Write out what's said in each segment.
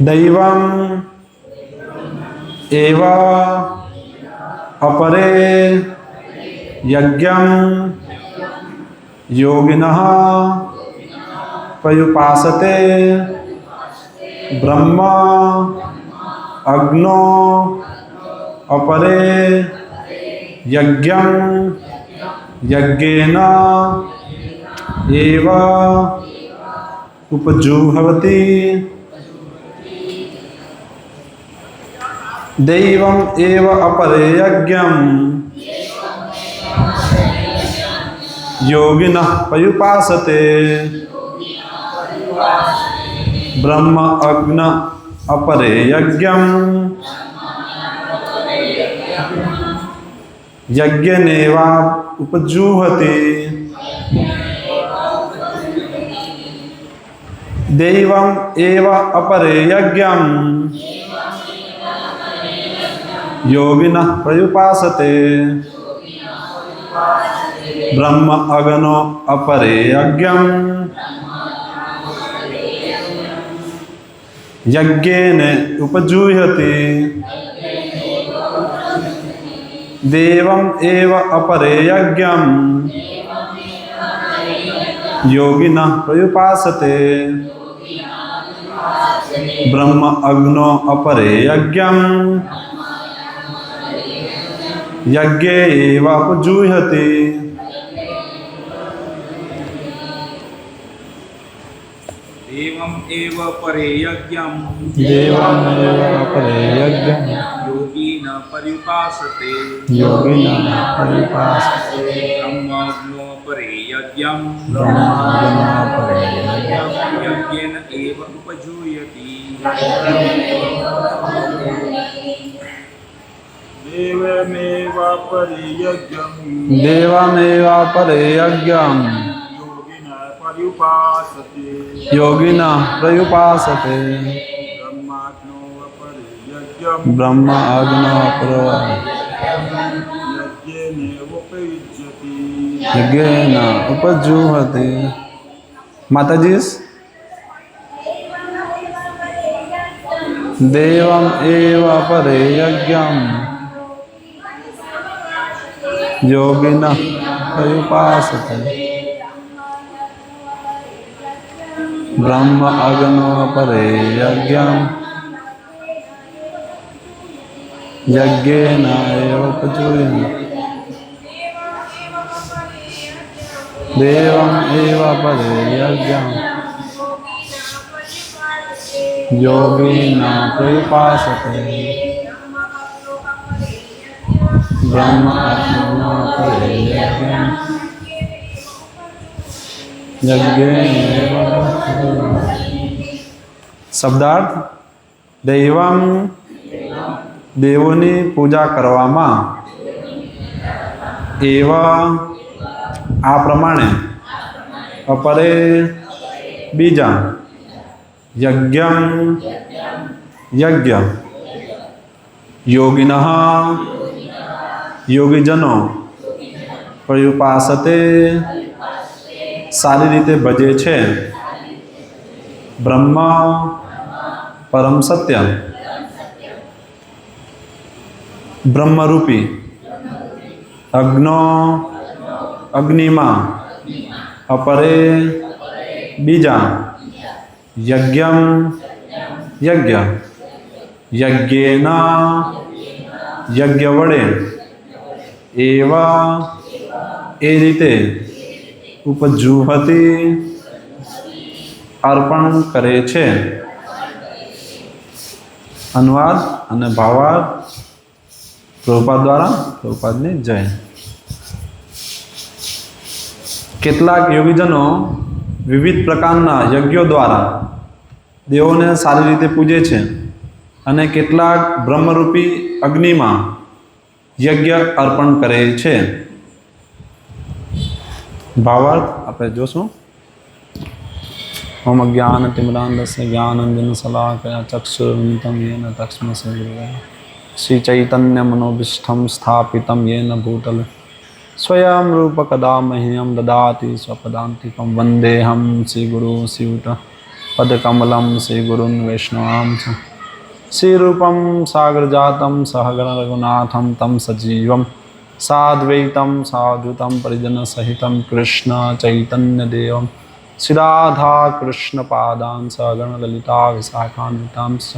दैवम् एव अपरे यज्ञं योगिनः पर्युपासते ब्रह्म अग्नो अपरे यज्ञं यज्ञेन एव उपजुह्वति। दैवम् एव अपरे यज्ञं योगिनः पर्युपासते ब्रह्म अग्न अपरे यज्ञं यज्ञनेवा उपजुह्वति। दैवम् एव अपरे यज्ञं योगिनः पर्युपासते ब्रह्म अग्नो अपरे यज्ञं यज्ञेन उपजुह्वति। देवम् एव अपरे यज्ञं योगिनः पर्युपासते ब्रह्म अग्नो अपरे यज्ञं यज्ञे एव उपजुह्वति। देवम् एव परे यज्ञं योगिनः पर्युपासते ब्रह्मज्ञो परे यज्ञं यज्ञेन एव उपजुह्वति। देवमेव परे यज्ञं योगिनः पर्युपासते ब्रह्म अग्नो अपरे यज्ञेन उपजुह्वति। माताजी देवम् एव अपरे यज्ञं योगिनः पर्युपासते ब्रह्म अग्नो अपरे यज्ञं यज्ञेन एव उपजुह्वति। देवम् एव अपरे यज्ञं योगिनः पर्युपासते ब्रह्म अग्नो अपरे यज्ञं यज्ञेन एव શબ્દાર્થ દૈવમ દેવોની પૂજા કરવામાં એવા આ પ્રમાણે અપરે બીજા યજ્ઞમ યજ્ઞ યોગિનઃ યોગીજનો पर्युपासते સારી રીતે ભજે છે બ્રહ્મ પરમ સત્ય બ્રહ્મરૂપી અગ્નો અગ્નિમાં અપરે બીજા યજ્ઞમ યજ્ઞ યજ્ઞેન યજ્ઞ વડે એવા એ રીતે ઉપજુહતિ અર્પણ કરે છે। અનુવાદ અને ભાવાર્થ પ્રભુપાદ દ્વારા પ્રભુપાદની જય। કેટલાક યોગીજનો વિવિધ પ્રકારના યજ્ઞો દ્વારા દેવોને સારી રીતે પૂજે છે અને કેટલાક બ્રહ્મરૂપી અગ્નિમાં યજ્ઞ અર્પણ કરે છે। ભાવાર્થ આપણે જોશું। ओम अज्ञानतिमिरान्धस्य ज्ञानाञ्जनशलाकया चक्षुरुन्मिलितं येन तस्मै श्रीगुरवे श्रीचैतन्यमनोभीष्टं स्थापितं येन भूतले स्वयं रूपकदा मह्यं ददाति स्वपदान्तिकं वन्देऽहं श्रीगुरो श्रीयुतपदकमलं श्रीगुरुन् वैष्णवां च श्रीरूपं सागरजातं सहगणरघुनाथं तं सजीवं साद्वैतं साधुतं परिजनसहितं कृष्णचैतन्यदेवं श्रीराधा कृष्णपादान् सगणललिता विशाखान्वितांश्च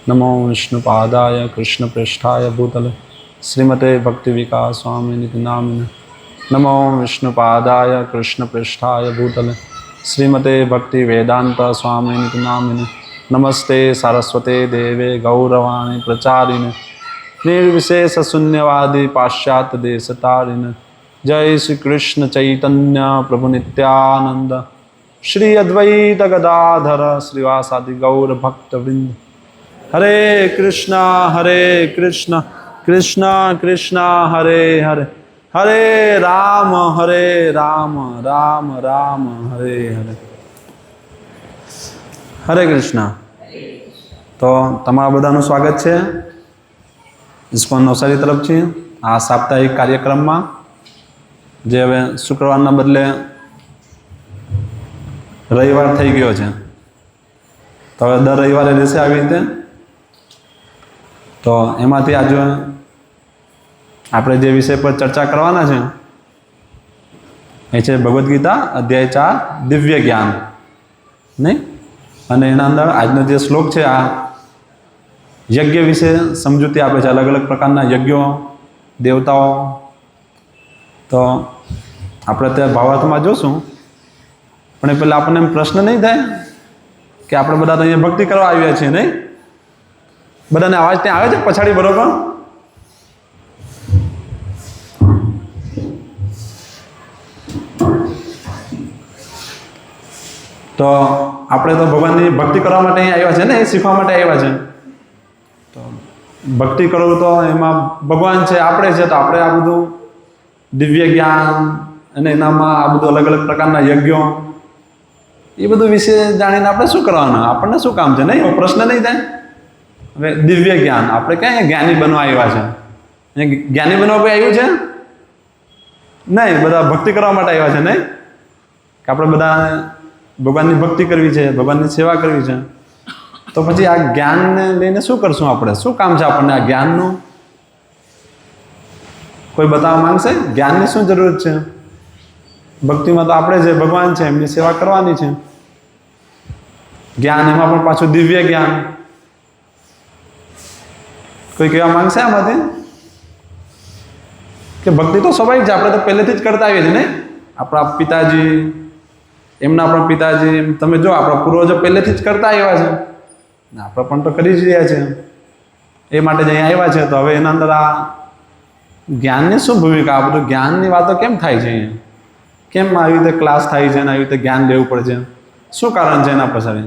नमो विष्णुपादाय कृष्णप्रेष्ठाय भूतले श्रीमते भक्तिविकास स्वामिनिति नामिने नमो विष्णुपादाय कृष्णप्रेष्ठाय भूतले श्रीमते भक्तिवेदान्त स्वामिनिति नामिने नमस्ते सरस्वते देवे गौरवाणी प्रचारिणे निर्विशेष शून्यवादी पाश्चात्य देशतारिणे जय श्री कृष्ण चैतन्य प्रभु नित्यानंद श्री अद्वैत गदाधर श्रीवासादि गौर भक्त वृंद हरे कृष्णा कृष्ण कृष्णा हरे हरे हरे राम राम राम हरे हरे हरे कृष्णा। तो तमारा बधाનું સ્વાગત છે ઇસ્કોન નવસારી તરફથી આ સાપ્તાહિક કાર્યક્રમમાં જે હવે શુક્રવારના બદલે રવિવાર થઈ ગયો છે તો હવે દર રવિવારે રહેશે આવી રીતે। તો એમાંથી આજે આપણે જે વિષય પર ચર્ચા કરવાના છે એ છે ભગવદ્ ગીતા અધ્યાય 4 દિવ્ય જ્ઞાન નહીં। અને એના અંદર આજનો જે શ્લોક છે આ યજ્ઞ વિશે સમજૂતી આપે છે, અલગ અલગ પ્રકારના યજ્ઞો દેવતાઓ। તો આપણે ત્યાં ભાવાર્થમાં જોશું, પણ એ પહેલાં આપણને એમ પ્રશ્ન નહીં થાય કે આપણે બધા તો અહીંયા ભક્તિ કરવા આવ્યા છીએ નહીં? બધાને અવાજ ત્યાં આવે છે પછાડી બરોબર? તો આપણે તો ભગવાનની ભક્તિ કરવા માટે અહીં આવ્યા છે ને, એ શીખવા માટે આવ્યા છે। તો ભક્તિ કરવું તો એમાં ભગવાન છે, આપણે છે, તો આપણે આ બધું દિવ્ય જ્ઞાન અને એનામાં આ બધું અલગ અલગ પ્રકારના યજ્ઞો એ બધું વિશે જાણીને આપણે શું કરવાના? આપણને શું કામ છે નહીં? એવો પ્રશ્ન નહીં થાય। હવે દિવ્ય જ્ઞાન આપણે ક્યાં જ્ઞાની બનવા આવ્યા છે? જ્ઞાની બનવા કોઈ આવ્યું છે નહીં, બધા ભક્તિ કરવા માટે આવ્યા છે નહીં? કે આપણે બધા ભગવાનની ભક્તિ કરવી છે, ભગવાનની સેવા કરવી છે। તો પછી આ જ્ઞાનને લઈને શું કરશું આપણે? શું કામ છે આપણને આ જ્ઞાનનું? કોઈ બતાવવા માંગશે જ્ઞાનની શું જરૂરત છે? ભક્તિમાં તો આપણે જે ભગવાન છે એમની સેવા કરવાની છે। જ્ઞાન એમાં પણ પાછું દિવ્ય જ્ઞાન। કોઈ કહેવા માંગશે આમાંથી કે ભક્તિ તો સ્વાભાવિક છે, આપણે તો પહેલેથી જ કરતા આવીએ છીએ ને? આપણા પિતાજી, એમના પણ પિતાજી, તમે જો આપણા પૂર્વજો પહેલેથી જ કરતા આવ્યા છે, આપણે પણ તો કરી જ રહ્યા છે। એ માટે જ અહીંયા આવ્યા છે। તો હવે એના અંદર આ જ્ઞાનની શું ભૂમિકા? આ બધું જ્ઞાનની વાતો કેમ થાય છે અહીંયા? કેમ આવી રીતે ક્લાસ થાય છે અને આવી રીતે જ્ઞાન લેવું પડે છે? શું કારણ છે એના પાછળ?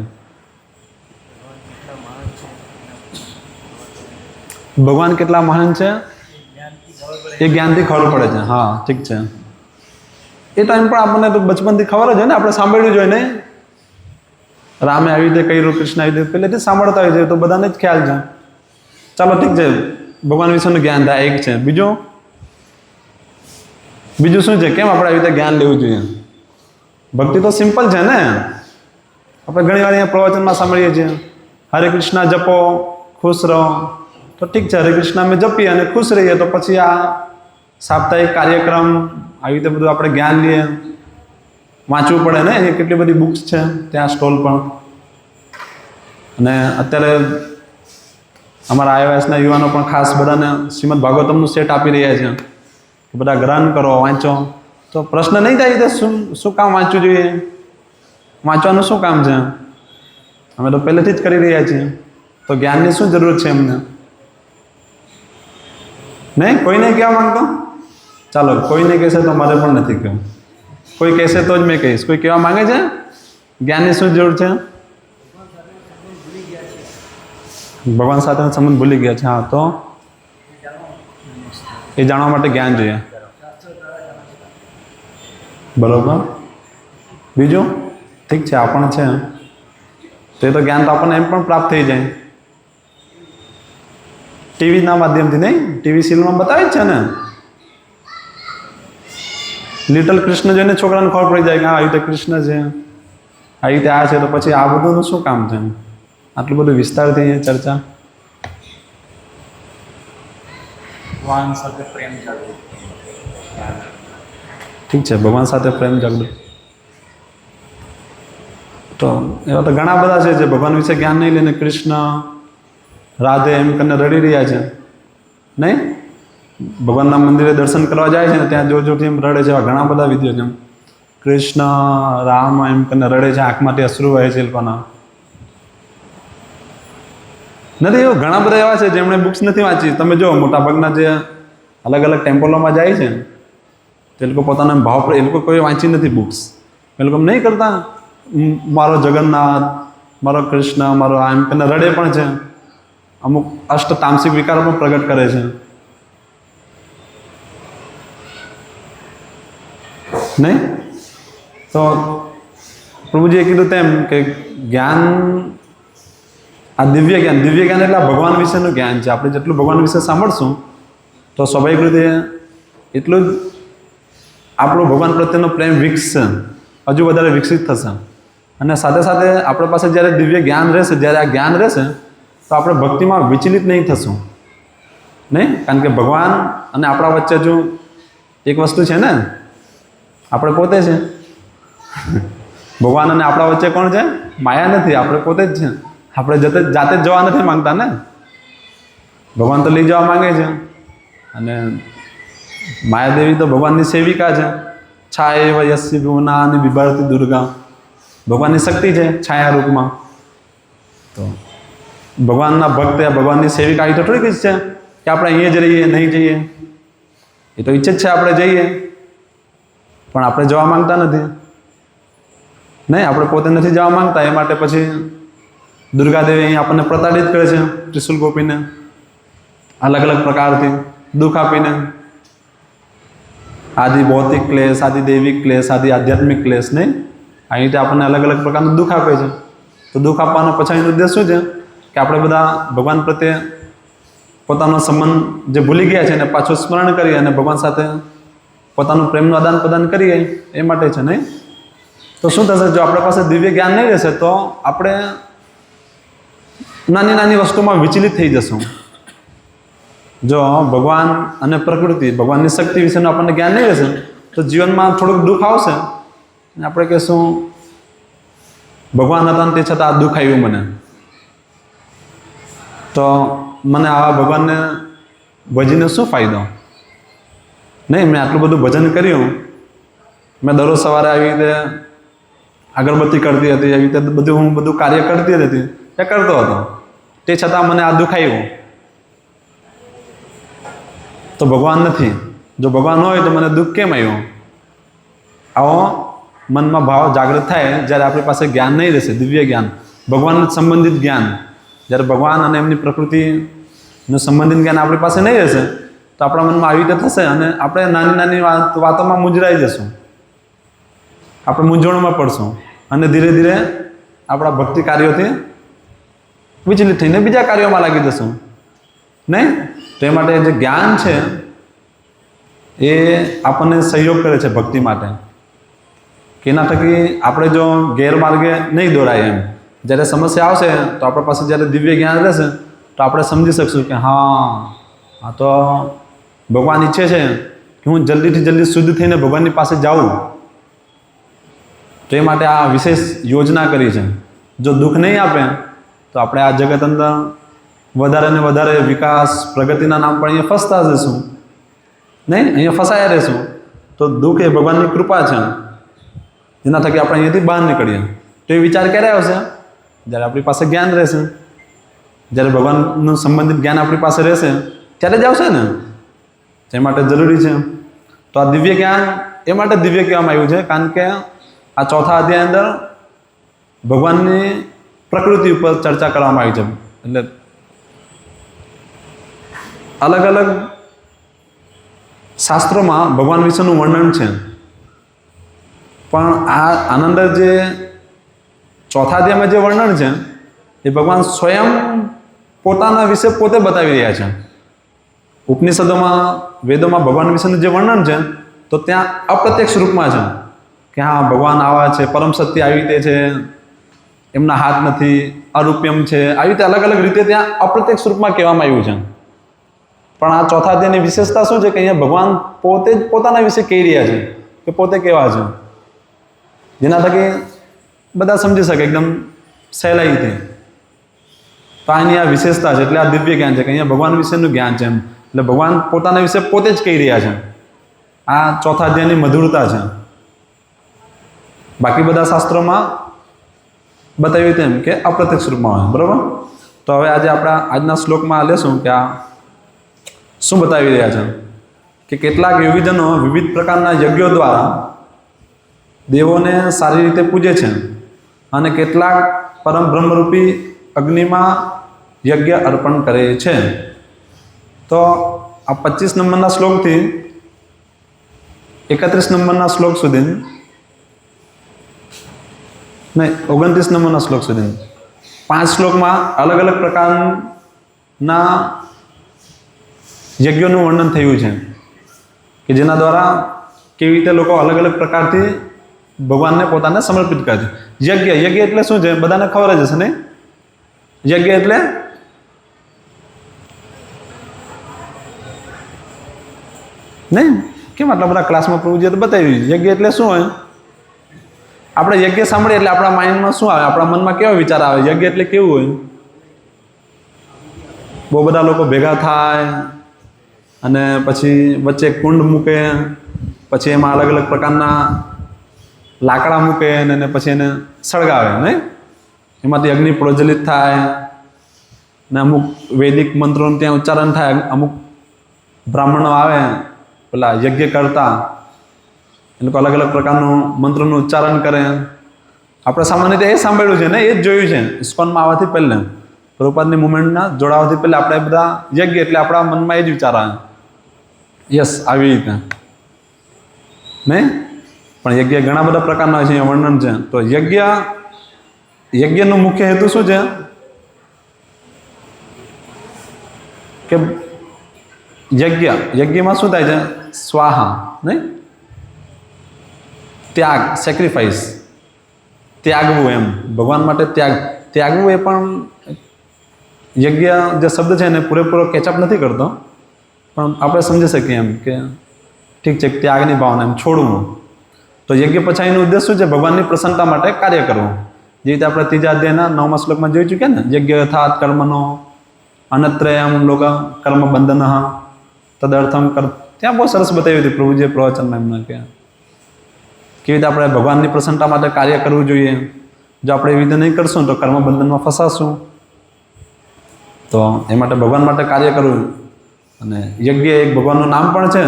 ભગવાન કેટલા મહાન છે એ જ્ઞાનથી ખબર પડે છે। હા ઠીક છે, એ ટાઈમ પણ આપણને તો બચપનથી ખબર જ હોય ને, આપણે સાંભળ્યું જ હોય ને, રામે આવી રીતે કર્યું, કૃષ્ણ આવી રીતે પહેલેથી સાંભળતા હોય છે, તો બધાને જ ખ્યાલ છે। ચાલો ઠીક છે, ભગવાન વિશેનું જ્ઞાન થાય એક છે। બીજું શું છે? કેમ આપણે આવી રીતે જ્ઞાન લેવું જોઈએ? ભક્તિ તો સિમ્પલ છે ને, આપણે ઘણી વાર અહીંયા પ્રવચનમાં સાંભળીએ છીએ હરે કૃષ્ણ જપો ખુશ રહો, તો ઠીક છે, હરે કૃષ્ણ અમે જપીએ અને ખુશ રહીએ, તો પછી આ સાપ્તાહિક કાર્યક્રમ આવી રીતે બધું આપણે જ્ઞાન લઈએ, વાંચવું પડે ને, એ કેટલી બધી બુક્સ છે ત્યાં સ્ટોલ પણ। અને અત્યારે અમારા આઈવાયએસના યુવાનો પણ ખાસ બધાને શ્રીમદ ભાગવતમનું સેટ આપી રહ્યા છે કે બધા ગ્રહણ કરો, વાંચો। તો પ્રશ્ન નહીં થાય કે શું કામ વાંચવું જોઈએ? વાંચવાનું શું કામ છે? અમે તો પહેલેથી જ કરી રહ્યા છીએ, તો જ્ઞાનની શું જરૂર છે એમને? નહીં? કોઈ નહીં કહેવા માંગતો? ચાલો, કોઈને કહેશે તો મારે પણ નથી કહેવું, કોઈ કહેશે તો જ મેં કહીશ। કોઈ કહેવા માંગે છે જ્ઞાનની શું જરૂર છે? ભગવાન સાથેનો સંબંધ ભૂલી ગયા છે। હા, તો એ જાણવા માટે જ્ઞાન જોઈએ, બરોબર। બીજું ઠીક છે, આ પણ છે. તે તો જ્ઞાન તો આપણને એમ પણ પ્રાપ્ત થઈ જાય ટીવીના માધ્યમથી, નહીં? ટીવી સિરિયલમાં બતાવે જ છે ને, લિટલ કૃષ્ણ જોઈને છોકરાને ખબર પડી જાય કે હા આવી રીતે કૃષ્ણ છે, આવી રીતે આ છે. તો પછી આ બધુંનું શું કામ છે? આટલું બધું વિસ્તારથી અહીંયા ચર્ચા. ભગવાન સાથે પ્રેમ જાગૃત. ઠીક છે, ભગવાન સાથે પ્રેમ જાગૃત. તો એવા તો ઘણા બધા છે જે ભગવાન વિશે જ્ઞાન નહીં લઈને કૃષ્ણ રાધે એમ કરીને રડી રહ્યા છે, નહીં? ભગવાનના મંદિરે દર્શન કરવા જાય છે ને ત્યાં જોર જોરથી એમ રડે છે. એવા ઘણા બધા વિડીયો છે, કૃષ્ણ રામ એમ કરીને રડે છે, આંખમાંથી અશ્રુ વહે છે એ લોકોના. નથી એવું? ઘણા બધા એવા છે જેમણે બુક્સ નથી વાંચી. તમે જો મોટાભાગના જે અલગ અલગ ટેમ્પલોમાં જાય છે તે લોકો પોતાના ભાવ પર, એ લોકો કોઈ વાંચી નથી બુક્સ. એ લોકો નહીં કરતા મારો જગન્નાથ, મારો કૃષ્ણ, મારો આમ કરીને રડે પણ છે. અમુક અષ્ટ તામસિક વિકારો પણ પ્રગટ કરે છે, નહીં? તો પ્રભુજીએ કીધું તેમ કે જ્ઞાન, આ દિવ્ય જ્ઞાન એટલે આ ભગવાન વિશેનું જ્ઞાન છે. આપણે જેટલું ભગવાન વિશે સાંભળશું તો સ્વાભાવિક રીતે એટલું જ આપણો ભગવાન પ્રત્યેનો પ્રેમ વિકસશે, હજુ વધારે વિકસિત થશે. અને સાથે સાથે આપણી પાસે જ્યારે દિવ્ય જ્ઞાન રહેશે, જ્યારે આ જ્ઞાન રહેશે તો આપણે ભક્તિમાં વિચલિત નહીં થશું, નહીં? કારણ કે ભગવાન અને આપણા વચ્ચે જો એક વસ્તુ છે ને, આપણે પોતે છે. ભગવાન અને આપણા વચ્ચે કોણ છે? માયા નથી, આપણે પોતે જ છે. આપણે જાતે જ જવા નથી માંગતા ને, ભગવાન તો લઈ જવા માંગે છે. અને માયાદેવી તો ભગવાનની સેવિકા છે. છાયા યસ્ય ગુના અને વિભારતી દુર્ગા, ભગવાનની શક્તિ છે છાયા રૂપમાં. તો ભગવાનના ભક્ત, ભગવાનની સેવિકા એ તો થોડીક જ છે કે આપણે અહીંયા જ રહીએ, નહીં જઈએ. એ તો ઈચ્છે જ છે આપણે જઈએ, પણ આપણે જવા માંગતા નથી, નહીં? આપણે પોતે નથી જવા માંગતા. એ માટે પછી દુર્ગાદેવી અહીં આપણને પ્રતાડિત કરે છે, ત્રિશુલ ગોપીને અલગ અલગ પ્રકારથી દુઃખ આપીને. આદિ ભૌતિક ક્લેશ, આદિ દૈવિક ક્લેશ, આદિ આધ્યાત્મિક ક્લેશ, નહીં? આવી રીતે આપણને અલગ અલગ પ્રકારનું દુઃખ આપે છે. તો દુઃખ આપવાનો પછીનો ઉદ્દેશ શું છે? કે આપણે બધા ભગવાન પ્રત્યે પોતાનો સંબંધ જે ભૂલી ગયા છે એને પાછું સ્મરણ કરીએ અને ભગવાન સાથે પોતાનું પ્રેમનું આદાન પ્રદાન કરીએ, એ માટે છે, નહીં? તો શું થશે? જો આપણા પાસે દિવ્ય જ્ઞાન નહીં રહેશે તો આપણે નાની નાની વસ્તુમાં વિચલિત થઈ જશું. જો ભગવાન અને પ્રકૃતિ, ભગવાનની શક્તિ વિશેનું આપણને જ્ઞાન નહીં રહેશે તો જીવનમાં થોડુંક દુઃખ આવશે અને આપણે કહેશું ભગવાન હતા તે છતાં આ દુઃખ આવ્યું મને, તો મને આવા ભગવાનને ભજીને શું ફાયદો? નહીં, મેં આટલું બધું ભજન કર્યું, મેં દરરોજ સવારે આવી રીતે અગરબત્તી કરતી હતી, એવી રીતે હું બધું કાર્ય કરતી હતી, એ કરતો હતો, તે છતાં મને આ દુઃખ આવ્યું. તો ભગવાન નથી. જો ભગવાન હોય તો મને દુઃખ કેમ આવ્યું? આવો મનમાં ભાવ જાગૃત થાય જ્યારે આપણી પાસે જ્ઞાન નહીં રહેશે, દિવ્ય જ્ઞાન, ભગવાન સંબંધિત જ્ઞાન. જ્યારે ભગવાન અને એમની પ્રકૃતિનું સંબંધિત જ્ઞાન આપણી પાસે નહીં રહેશે તો આપણા મનમાં આવી રીતે થશે અને આપણે નાની નાની વાતોમાં મૂંઝરાઈ જશું, આપણે મૂંઝવણમાં પડશું અને ધીરે ધીરે આપણા ભક્તિ કાર્યોથી વિચલિત થઈને બીજા કાર્યોમાં લાગી જશું, નહીં? તો એ માટે જે જ્ઞાન છે એ આપણને સહયોગ કરે છે ભક્તિ માટે, કે એના થકી આપણે જો ગેરમાર્ગે નહીં દોરાય એમ. જ્યારે સમસ્યા આવશે તો આપણા પાસે જ્યારે દિવ્ય જ્ઞાન રહેશે તો આપણે સમજી શકશું કે હા, આ તો ભગવાન ઈચ્છે છે કે હું જલ્દીથી જલ્દી શુદ્ધ થઈને ભગવાનની પાસે જાઉં. તો એ માટે આ વિશેષ યોજના કરી છે. જો દુઃખ નહીં આપે તો આપણે આ જગત અંદર વધારે ને વધારે વિકાસ, પ્રગતિના નામ પર અહીંયા ફસતા જઈશું, નહીં? અહીંયા ફસાયા રહીશું. તો દુઃખ એ ભગવાનની કૃપા છે, જેના થકી આપણે અહીંયાથી બહાર નીકળીએ. તો એ વિચાર ક્યારે આવશે? જ્યારે આપણી પાસે જ્ઞાન રહેશે, જ્યારે ભગવાનનું સંબંધિત જ્ઞાન આપણી પાસે રહેશે ત્યારે જ આવશે ને. તે માટે જરૂરી છે. તો આ દિવ્ય જ્ઞાન એ માટે દિવ્ય કહેવામાં આવ્યું છે કારણ કે આ ચોથા અધ્યાય અંદર ભગવાનની પ્રકૃતિ ઉપર ચર્ચા કરવામાં આવી છે. એટલે અલગ અલગ શાસ્ત્રોમાં ભગવાન વિશેનું વર્ણન છે, પણ આ આનંદ જે ચોથા અધ્યાયમાં જે વર્ણન છે એ ભગવાન સ્વયં પોતાના વિશે પોતે બતાવી રહ્યા છે. ઉપનિષદોમાં, વેદોમાં ભગવાન વિશેનું જે વર્ણન છે તો ત્યાં અપ્રત્યક્ષ રૂપમાં છે કે હા ભગવાન આવા છે, પરમ સત્ય આવી રીતે છે, એમના હાથ નથી, અરૂપ્યમ છે, આવી રીતે અલગ અલગ રીતે ત્યાં અપ્રત્યક્ષ રૂપમાં કહેવામાં આવ્યું છે. પણ આ ચોથા અધ્યાયની વિશેષતા શું છે કે અહીંયા ભગવાન પોતે જ પોતાના વિશે કહી રહ્યા છે કે પોતે કેવા છે, જેના થકી બધા સમજી શકે એકદમ સહેલાઈથી. તો આની આ વિશેષતા છે, એટલે આ દિવ્ય જ્ઞાન છે કે અહીંયા ભગવાન વિશેનું જ્ઞાન છે એમ. એટલે ભગવાન પોતાના વિશે પોતે જ કહી રહ્યા છે. આ ચોથા અધ્યાયની મધુરતા છે. બાકી બધા શાસ્ત્રોમાં બતાવ્યું તેમ કે અપ્રત્યક્ષ રૂપમાં હોય. બરાબર. તો હવે આજે આપણા આજના શ્લોકમાં લેશું કે આ શું બતાવી રહ્યા છે કે કેટલાક યોગીજનો વિવિધ પ્રકારના યજ્ઞો દ્વારા દેવોને સારી રીતે પૂજે છે અને કેટલાક પરમ બ્રહ્મરૂપી અગ્નિમાં યજ્ઞ અર્પણ કરે છે. તો આ 25 નંબરના શ્લોકથી 31 નંબરના શ્લોક સુધી, નહીં 29 નંબરના શ્લોક સુધી 5 શ્લોકમાં અલગ અલગ પ્રકારના યજ્ઞોનું વર્ણન થયું છે કે જેના દ્વારા કેવી રીતે લોકો અલગ અલગ પ્રકારથી ભગવાનને પોતાને સમર્પિત કરે છે. યજ્ઞ એટલે શું છે બધાને ખબર જ હશે ને. યજ્ઞ એટલે નહીં કેમ આટલા બધા ક્લાસમાં પ્રભુજીએ તો બતાવ્યું. યજ્ઞ એટલે શું હોય? આપણે યજ્ઞ સાંભળીએ એટલે આપણા માઇન્ડમાં શું આવે, આપણા મનમાં કેવો વિચાર આવે? યજ્ઞ એટલે કેવું હોય? બહુ બધા લોકો ભેગા થાય અને પછી વચ્ચે કુંડ મૂકે, પછી એમાં અલગ અલગ પ્રકારના લાકડા મૂકે અને પછી એને સળગાવે, નહીં? એમાંથી અગ્નિ પ્રજ્વલિત થાય ને અમુક વૈદિક મંત્રોનું ત્યાં ઉચ્ચારણ થાય. અમુક બ્રાહ્મણો આવે પેલા યજ્ઞ કરતા, એ લોકો અલગ અલગ પ્રકારનું મંત્રનું ઉચ્ચારણ કરે. આપણે સામાન્ય રીતે એ સાંભળ્યું છે ને, એ જ જોયું છે ઇસ્કોનમાં આવવાથી પહેલાં, પ્રભુપાદની મુવમેન્ટના જોડાવાથી પહેલાં આપણે બધા યજ્ઞ એટલે આપણા મનમાં એ જ વિચાર આવે, યસ આવી રીતે, નહીં? પણ યજ્ઞ ઘણા બધા પ્રકારના છે, અહીંયા વર્ણન છે. તો યજ્ઞનો મુખ્ય હેતુ શું છે કે યજ્ઞમાં શું થાય છે? સ્વાહા, નહીં? ત્યાગ, સેક્રિફાઈસ, ત્યાગવું એમ, ભગવાન માટે ત્યાગવું. એ પણ યજ્ઞ જે શબ્દ છે એને પૂરેપૂરો કેચઅપ નથી કરતો, પણ આપણે સમજી શકીએ એમ કે ઠીક છે, ત્યાગની ભાવના એમ છોડવું. તો યજ્ઞ પછાડીનો ઉદ્દેશ શું છે? ભગવાનની પ્રસન્નતા માટે કાર્ય કરવું. જે રીતે આપણે ત્રીજા અધ્યાયના 9મા શ્લોકમાં જોઈ ચૂક્યા ને, યજ્ઞ યથાત કર્મનો અનત્રયમ લોક કર્મ બંધન તદર્થમ કર્મ. ત્યાં બહુ સરસ બતાવ્યું હતું પ્રભુજીએ પ્રવચનમાં એમને કે કેવી રીતે આપણે ભગવાનની પ્રસન્નતા માટે કાર્ય કરવું જોઈએ. જો આપણે એવી રીતે નહીં કરશું તો કર્મ બંધનમાં ફસાશું. તો એ માટે ભગવાન માટે કાર્ય કરવું. અને યજ્ઞ એક ભગવાનનું નામ પણ છે.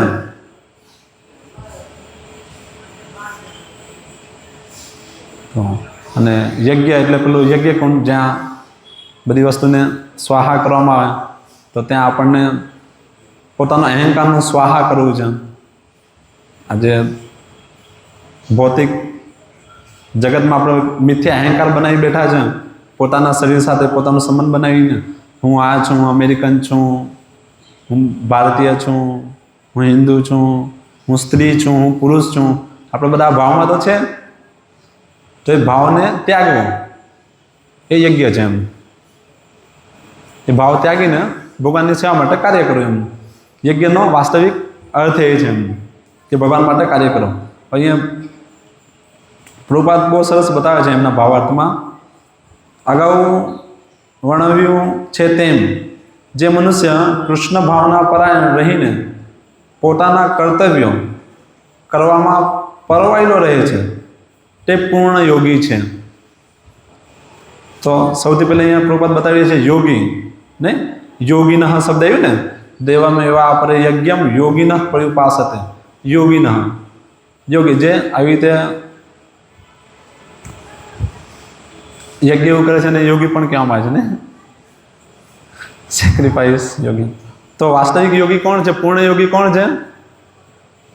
તો અને યજ્ઞ એટલે પેલું યજ્ઞ કુંડ, જ્યાં બધી વસ્તુને સ્વાહા કરવામાં આવે, તો ત્યાં આપણને પોતાનો અહંકારનું સ્વાહા કરવું છે. આજે ભૌતિક જગતમાં આપણે મિથ્યા અહંકાર બનાવી બેઠા છે, પોતાના શરીર સાથે પોતાનો સંબંધ બનાવીને. હું આ છું, હું અમેરિકન છું, હું ભારતીય છું, હું હિન્દુ છું, હું સ્ત્રી છું, હું પુરુષ છું. આપણે બધા ભાવમાં તો છે. તો એ ભાવને ત્યાગવો એ યજ્ઞ છે એમ. એ ભાવ ત્યાગીને ભગવાનની સેવા માટે કાર્ય કરવું એમ. યજ્ઞનો વાસ્તવિક અર્થ એ છે એમ કે ભગવાન માટે કાર્ય કરો. અહીંયા પ્રભુપાદ બહુ સરસ બતાવે છે એમના ભાવાર્થમાં. અગાઉ વર્ણવ્યું છે તેમ જે મનુષ્ય કૃષ્ણ ભાવના પરાયણ રહીને પોતાના કર્તવ્યો કરવામાં પરવાયેલો રહે છે તે પૂર્ણ યોગી છે. તો સૌથી પહેલાં અહીંયા પ્રભુપાદ બતાવીએ છીએ યોગી, નહીં? યોગિનઃ શબ્દ આવ્યું ને, દેવમ એવા અપરે યજ્ઞમ યોગિનઃ પ્રયુપાસતે. યોગિનઃ, યોગી જે આવી રીતે યજ્ઞ એવું કરે છે ને યોગી પણ કહેવામાં આવે છે ને, સેક્રિફાઈસ યોગી. તો વાસ્તવિક યોગી કોણ છે? પૂર્ણ યોગી કોણ છે?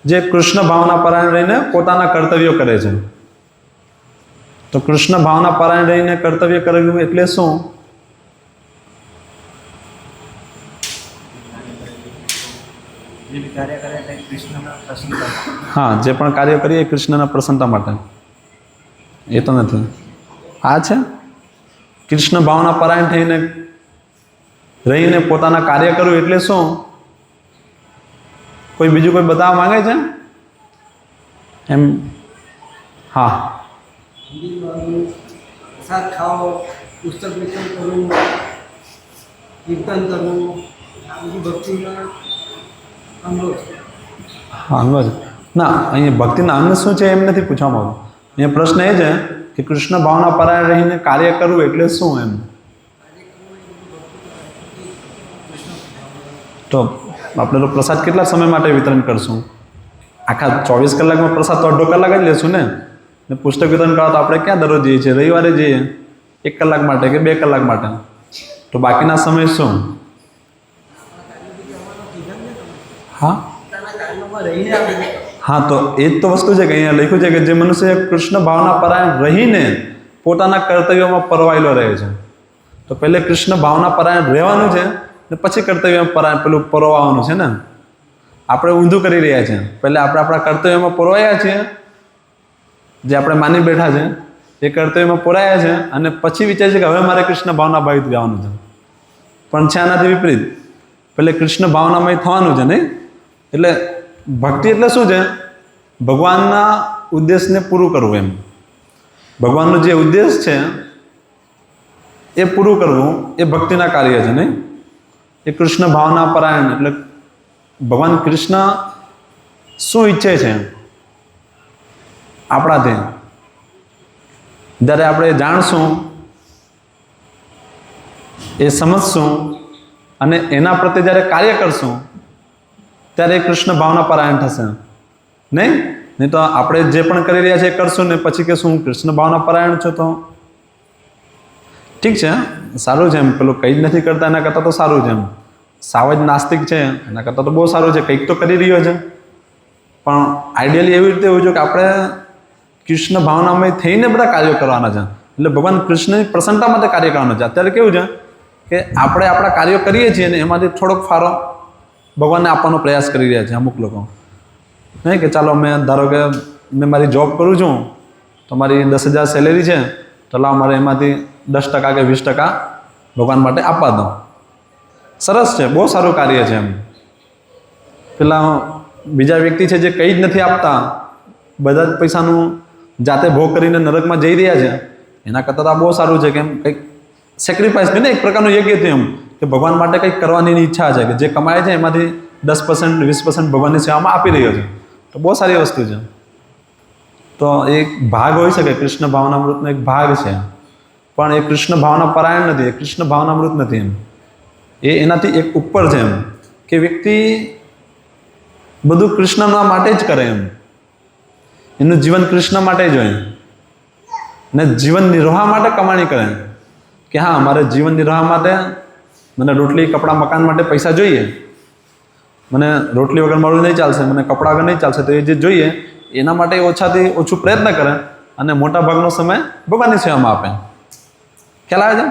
જે કૃષ્ણ ભાવના પરાયણ રહીને પોતાના કર્તવ્યો કરે છે. તો કૃષ્ણ ભાવના પરાયણ રહીને કર્તવ્ય કરવું એટલે શું? જે કાર્ય કરે તે કૃષ્ણના પ્રસન્નતા હા, જે પણ કાર્ય કરીએ એ કૃષ્ણના પ્રસન્નતા માટે. એ તો નથી. આ છે કૃષ્ણ ભાવના પરાયણ થઈને રહીને પોતાના કાર્ય કરવું એટલે શું? કોઈ બીજું કોઈ બતાવવા માંગે છે એમ? હા, પ્રસાદ ખાઓ, પુસ્તક વિતરણ કરવું, કીર્તન કરવું, આ બધી ભક્તિના અંગો છે. હા, અંગ જ. ના, અહીંયા ભક્તિના અંગ શું છે એમ નથી પૂછવામાં આવતું. અહીંયા પ્રશ્ન એ છે કે કૃષ્ણ ભાવના પરાયણ રહીને કાર્ય કરવું એટલે શું એમ? તો આપણે તો પ્રસાદ કેટલા સમય માટે વિતરણ કરશું? આખા 24 કલાકમાં પ્રસાદ તો અડધો કલાક જ લેશું ને. ને પુસ્તક વિતરણ કરવા તો આપણે ક્યાં દરરોજ જઈએ છીએ? રવિવારે જઈએ 1 કલાક માટે કે 2 કલાક માટે. તો બાકીના સમય શું? હા પોતાના કાર્યોમાં રહીને આપણે હા, તો એ જ તો વસ્તુ છે કે અહીંયા લખ્યું છે કે જે મનુષ્ય કૃષ્ણ ભાવના પરાયણ રહીને પોતાના કર્તવ્યોમાં પરવાયેલો રહે છે. તો પહેલે કૃષ્ણ ભાવના પરાયણ રહેવાનું છે ને પછી કર્તવ્યમાં પરાયણ પેલું પરોવાવાનું છે ને. આપણે ઊંધું કરી રહ્યા છીએ. પહેલે આપણે આપણા કર્તવ્યમાં પરોવાયા છીએ, જે આપણે માની બેઠા છે એ કર્તવ્યમાં પોરાયા છે, અને પછી વિચારે છે કે હવે મારે કૃષ્ણ ભાવના ભાવિત ગાવાનું છે. પણ છે આનાથી વિપરીત. પહેલે કૃષ્ણ ભાવનામય થવાનું છે નહીં. એટલે ભક્તિ એટલે શું છે? ભગવાનના ઉદ્દેશને પૂરું કરવું એમ. ભગવાનનો જે ઉદ્દેશ છે એ પૂરું કરવું એ ભક્તિના કાર્ય છે નહીં. એ કૃષ્ણ ભાવના પરાયણ એટલે ભગવાન કૃષ્ણ શું ઈચ્છે છે આપણાથી, જ્યારે આપણે જાણશું, એ સમજશું અને એના પ્રત્યે જ્યારે કાર્ય કરશું ત્યારે એ કૃષ્ણ ભાવના પરાયણ થશે નહીં તો આપણે જે પણ કરી રહ્યા છીએ એ કરશું ને પછી કે શું કૃષ્ણ ભાવના પરાયણ છો તો ઠીક છે, સારું છે એમ. પેલું કંઈ જ નથી કરતા એના કરતાં તો સારું છે એમ. સાવ જ નાસ્તિક છે એના કરતાં તો બહુ સારું છે, કંઈક તો કરી રહ્યો છે. પણ આઈડિયલી એવી રીતે એવું છે કે આપણે કૃષ્ણ ભાવનામય થઈને બધા કાર્યો કરવાના છે. એટલે ભગવાન કૃષ્ણની પ્રસન્નતા માટે કાર્ય કરવાનું છે. અત્યારે કેવું છે કે આપણે આપણા કાર્યો કરીએ છીએ ને એમાંથી થોડોક ફાળો ભગવાનને આપવાનો પ્રયાસ કરી રહ્યા છે અમુક લોકો. નહીં કે ચાલો મેં ધારો કે મેં મારી જોબ કરું છું તો મારી 10,000 સેલેરી છે, તો લાવ મારે એમાંથી 10% કે 20% ભગવાન માટે આપવા દો. સરસ છે, બહુ સારું કાર્ય છે એમ. પેલા બીજા વ્યક્તિ છે જે કંઈ જ નથી આપતા, બધા જ પૈસાનું જાતે ભોગ કરીને નરકમાં જઈ રહ્યા છે, એના કરતાં તો આ બહુ સારું છે કે એમ કંઈક સેક્રિફાઈસ ને એક પ્રકારનું યજ્ઞ થયું એમ કે ભગવાન માટે કંઈક કરવાની ઈચ્છા છે કે જે કમાય છે એમાંથી 10% 20% ભગવાનની સેવામાં આપી રહ્યો છે. તો બહુ સારી વસ્તુ છે. તો એક ભાગ હોઈ શકે, કૃષ્ણ ભાવનામૃતનો એક ભાગ છે, પણ એ કૃષ્ણ ભાવના પરાયણ નથી, એ કૃષ્ણ ભાવનામૃત નથી એમ. એ એનાથી એક ઉપર છે એમ કે વ્યક્તિ બધું કૃષ્ણના માટે જ કરે એમ. એનું જીવન કૃષ્ણ માટે જ હોય ને જીવન નિર્વાહ માટે કમાણી કરે કે હા મારે જીવન નિર્વાહ માટે મને રોટલી કપડાં મકાન માટે પૈસા જોઈએ, મને રોટલી વગર મારું નહીં ચાલશે, મને કપડાં વગર નહીં ચાલશે, તો એ જે જોઈએ એના માટે ઓછાથી ઓછું પ્રયત્ન કરે અને મોટા ભાગનો સમય ભગવાનની સેવામાં આપે. ખ્યાલ આવે છે?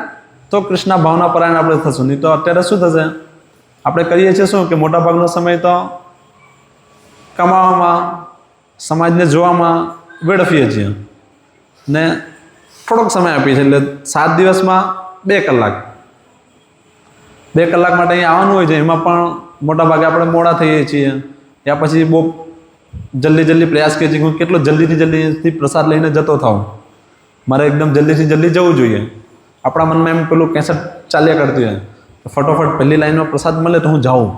તો કૃષ્ણ ભાવના પરાયણ આપણે થશું. નહીં તો અત્યારે શું થશે, આપણે કરીએ છીએ શું કે મોટા ભાગનો સમય તો કમાવામાં, સમાજને જોવામાં વેડફીએ છીએ ને થોડોક સમય આપીએ છીએ. એટલે 7 દિવસમાં 2 કલાક માટે અહીં આવવાનું હોય છે, એમાં પણ મોટા ભાગે આપણે મોડા થઈએ છીએ, યા પછી બહુ જલ્દી પ્રયાસ કરીએ છીએ હું કેટલો જલ્દીથી પ્રસાદ લઈને જતો થાઉં, મારે એકદમ જલ્દીથી જલ્દી જવું જોઈએ. આપણા મનમાં એમ પેલું કેસેટ ચાલ્યા કરતી હોય, ફટોફટ પહેલી લાઈનમાં પ્રસાદ મળે તો હું જાઉં,